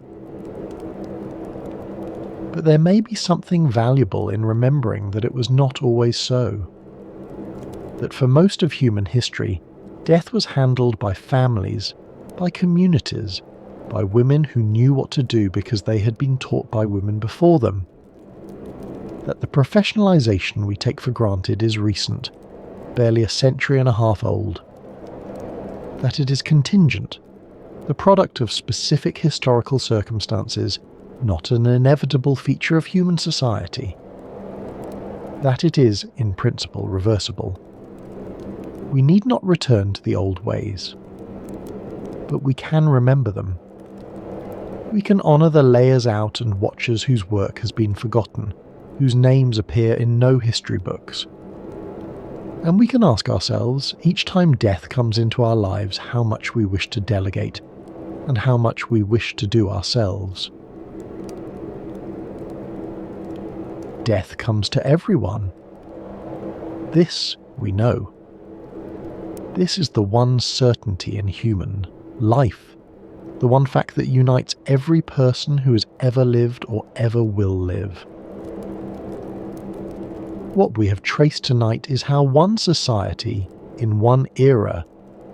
But there may be something valuable in remembering that it was not always so. That for most of human history, death was handled by families, by communities, by women who knew what to do because they had been taught by women before them. That the professionalization we take for granted is recent, barely a century and a half old. That it is contingent, the product of specific historical circumstances, not an inevitable feature of human society. That it is, in principle, reversible. We need not return to the old ways, but we can remember them. We can honour the layers out and watchers whose work has been forgotten, whose names appear in no history books. And we can ask ourselves, each time death comes into our lives, how much we wish to delegate, and how much we wish to do ourselves. Death comes to everyone. This we know. This is the one certainty in human life, the one fact that unites every person who has ever lived or ever will live. What we have traced tonight is how one society, in one era,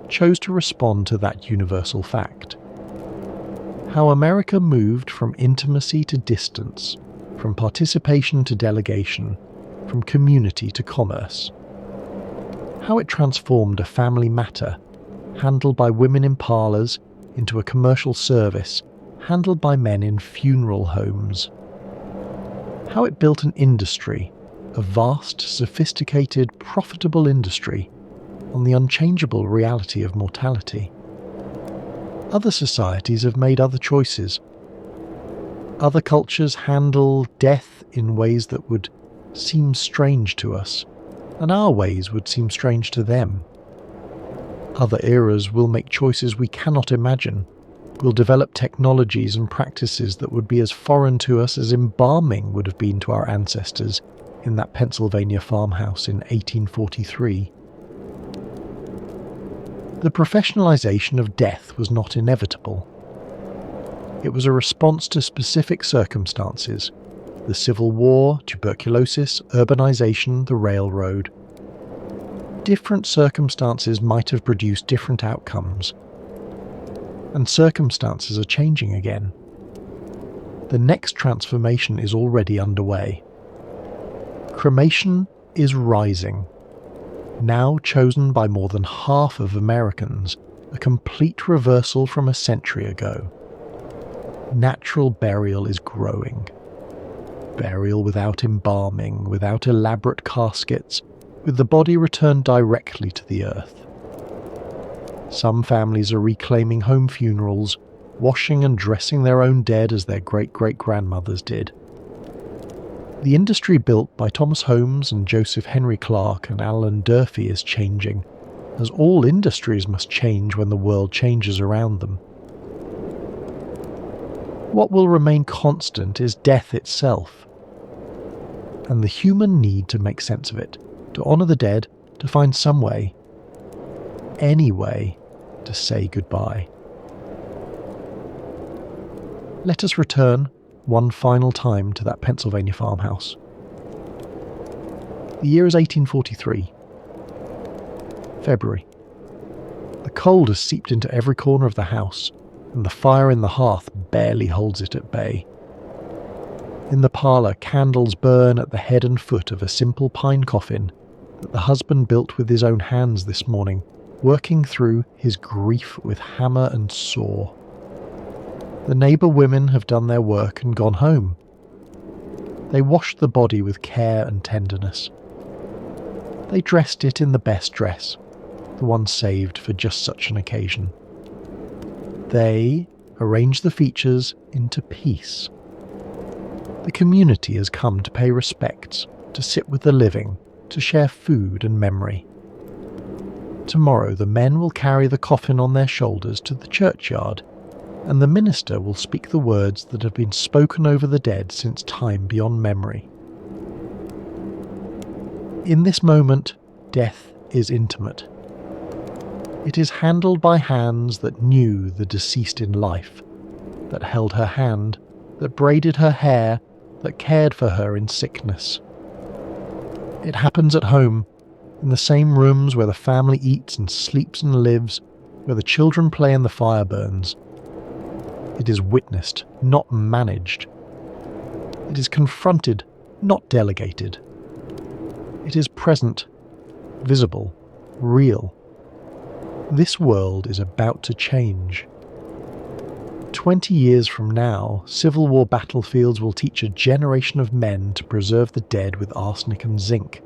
chose to respond to that universal fact. How America moved from intimacy to distance, from participation to delegation, from community to commerce. How it transformed a family matter, handled by women in parlours, into a commercial service, handled by men in funeral homes. How it built an industry, a vast, sophisticated, profitable industry, on the unchangeable reality of mortality. Other societies have made other choices. Other cultures handle death in ways that would seem strange to us, and our ways would seem strange to them. Other eras will make choices we cannot imagine, will develop technologies and practices that would be as foreign to us as embalming would have been to our ancestors in that Pennsylvania farmhouse in 1843. The professionalization of death was not inevitable. It was a response to specific circumstances: the Civil War, tuberculosis, urbanization, the railroad. Different circumstances might have produced different outcomes. And circumstances are changing again. The next transformation is already underway. Cremation is rising. Now chosen by more than half of Americans, a complete reversal from a century ago. Natural burial is growing. Burial without embalming, without elaborate caskets, with the body returned directly to the earth. Some families are reclaiming home funerals, washing and dressing their own dead as their great-great-grandmothers did. The industry built by Thomas Holmes and Joseph Henry Clark and Alan Durfee is changing, as all industries must change when the world changes around them. What will remain constant is death itself, and the human need to make sense of it, to honour the dead, to find some way, any way, to say goodbye. Let us return one final time to that Pennsylvania farmhouse. The year is 1843. February. The cold has seeped into every corner of the house, and the fire in the hearth barely holds it at bay. In the parlour, candles burn at the head and foot of a simple pine coffin that the husband built with his own hands this morning, working through his grief with hammer and saw. The neighbour women have done their work and gone home. They washed the body with care and tenderness. They dressed it in the best dress, the one saved for just such an occasion. They arranged the features into peace. The community has come to pay respects, to sit with the living, to share food and memory. Tomorrow the men will carry the coffin on their shoulders to the churchyard, and the minister will speak the words that have been spoken over the dead since time beyond memory. In this moment, death is intimate. It is handled by hands that knew the deceased in life, that held her hand, that braided her hair, that cared for her in sickness. It happens at home, in the same rooms where the family eats and sleeps and lives, where the children play and the fire burns. It is witnessed, not managed. It is confronted, not delegated. It is present, visible, real. This world is about to change. 20 years from now, Civil War battlefields will teach a generation of men to preserve the dead with arsenic and zinc.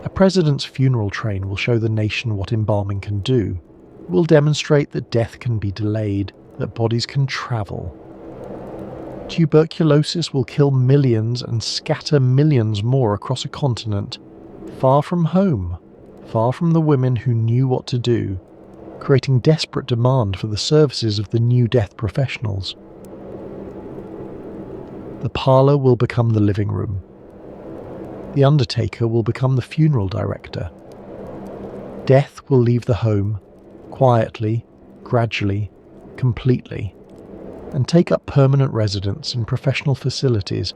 A president's funeral train will show the nation what embalming can do, will demonstrate that death can be delayed, that bodies can travel. Tuberculosis will kill millions and scatter millions more across a continent, far from home, far from the women who knew what to do, creating desperate demand for the services of the new death professionals. The parlour will become the living room. The Undertaker will become the funeral director. Death will leave the home, quietly, gradually, completely, and take up permanent residence in professional facilities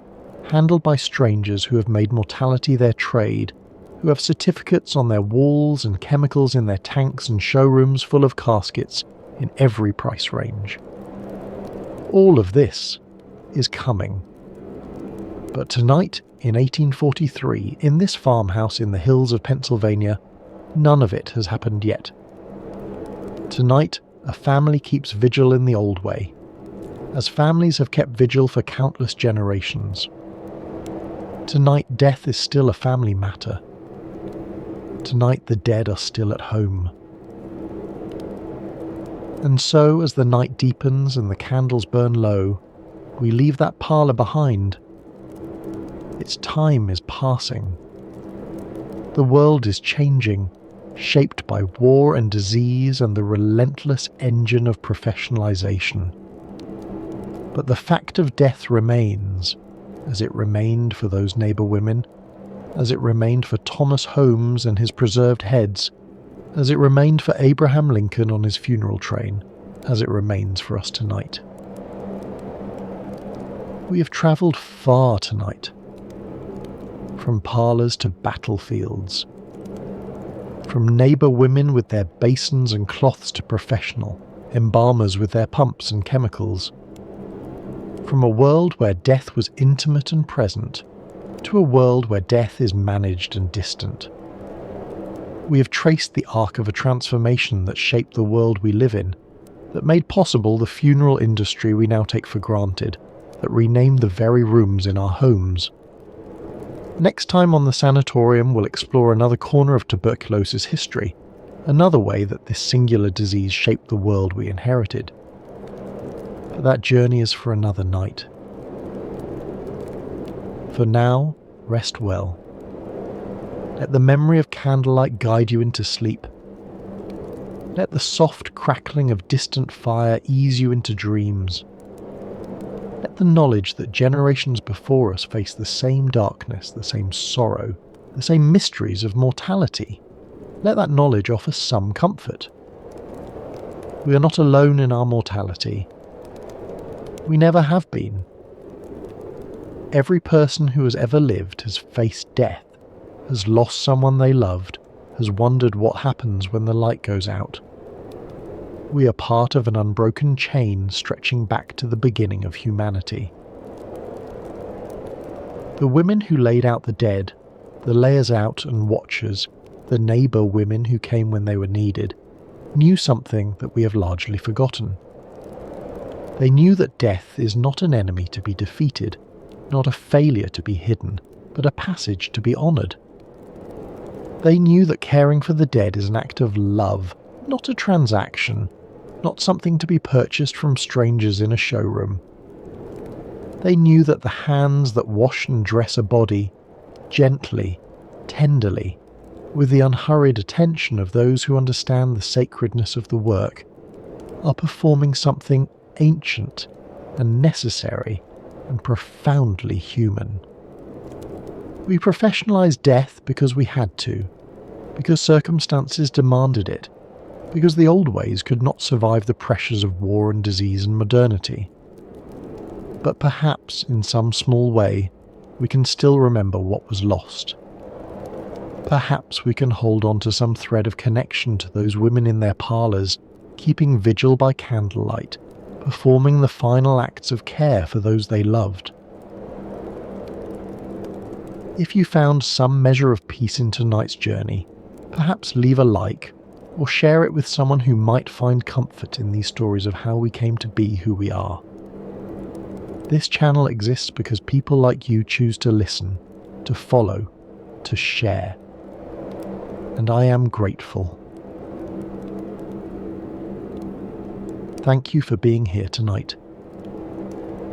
handled by strangers who have made mortality their trade, who have certificates on their walls and chemicals in their tanks and showrooms full of caskets in every price range. All of this is coming. But tonight, in 1843, in this farmhouse in the hills of Pennsylvania, none of it has happened yet. Tonight, a family keeps vigil in the old way, as families have kept vigil for countless generations. Tonight, death is still a family matter. Tonight the dead are still at home. And so, as the night deepens and the candles burn low, we leave that parlour behind. Its time is passing. The world is changing, shaped by war and disease and the relentless engine of professionalisation. But the fact of death remains, as it remained for those neighbour women, as it remained for Thomas Holmes and his preserved heads, as it remained for Abraham Lincoln on his funeral train, as it remains for us tonight. We have travelled far tonight, from parlours to battlefields, from neighbour women with their basins and cloths to professional, embalmers with their pumps and chemicals, from a world where death was intimate and present, to a world where death is managed and distant. We have traced the arc of a transformation that shaped the world we live in, that made possible the funeral industry we now take for granted, that renamed the very rooms in our homes. Next time on the Sanatorium, we'll explore another corner of tuberculosis history, another way that this singular disease shaped the world we inherited. But that journey is for another night. For now, rest well. Let the memory of candlelight guide you into sleep. Let the soft crackling of distant fire ease you into dreams. Let the knowledge that generations before us faced the same darkness, the same sorrow, the same mysteries of mortality. Let that knowledge offer some comfort. We are not alone in our mortality. We never have been. Every person who has ever lived has faced death, has lost someone they loved, has wondered what happens when the light goes out. We are part of an unbroken chain stretching back to the beginning of humanity. The women who laid out the dead, the layers out and watchers, the neighbour women who came when they were needed, knew something that we have largely forgotten. They knew that death is not an enemy to be defeated, not a failure to be hidden, but a passage to be honoured. They knew that caring for the dead is an act of love, not a transaction, not something to be purchased from strangers in a showroom. They knew that the hands that wash and dress a body, gently, tenderly, with the unhurried attention of those who understand the sacredness of the work, are performing something ancient and necessary and profoundly human. We professionalised death because we had to, because circumstances demanded it, because the old ways could not survive the pressures of war and disease and modernity. But perhaps, in some small way, we can still remember what was lost. Perhaps we can hold on to some thread of connection to those women in their parlours, keeping vigil by candlelight, performing the final acts of care for those they loved. If you found some measure of peace in tonight's journey, perhaps leave a like, or share it with someone who might find comfort in these stories of how we came to be who we are. This channel exists because people like you choose to listen, to follow, to share. And I am grateful. Thank you for being here tonight.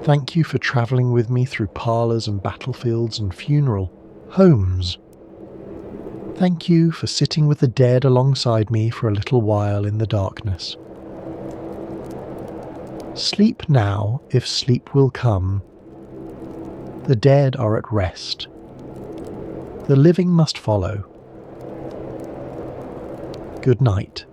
Thank you for travelling with me through parlours and battlefields and funeral homes. Thank you for sitting with the dead alongside me for a little while in the darkness. Sleep now, if sleep will come. The dead are at rest. The living must follow. Good night.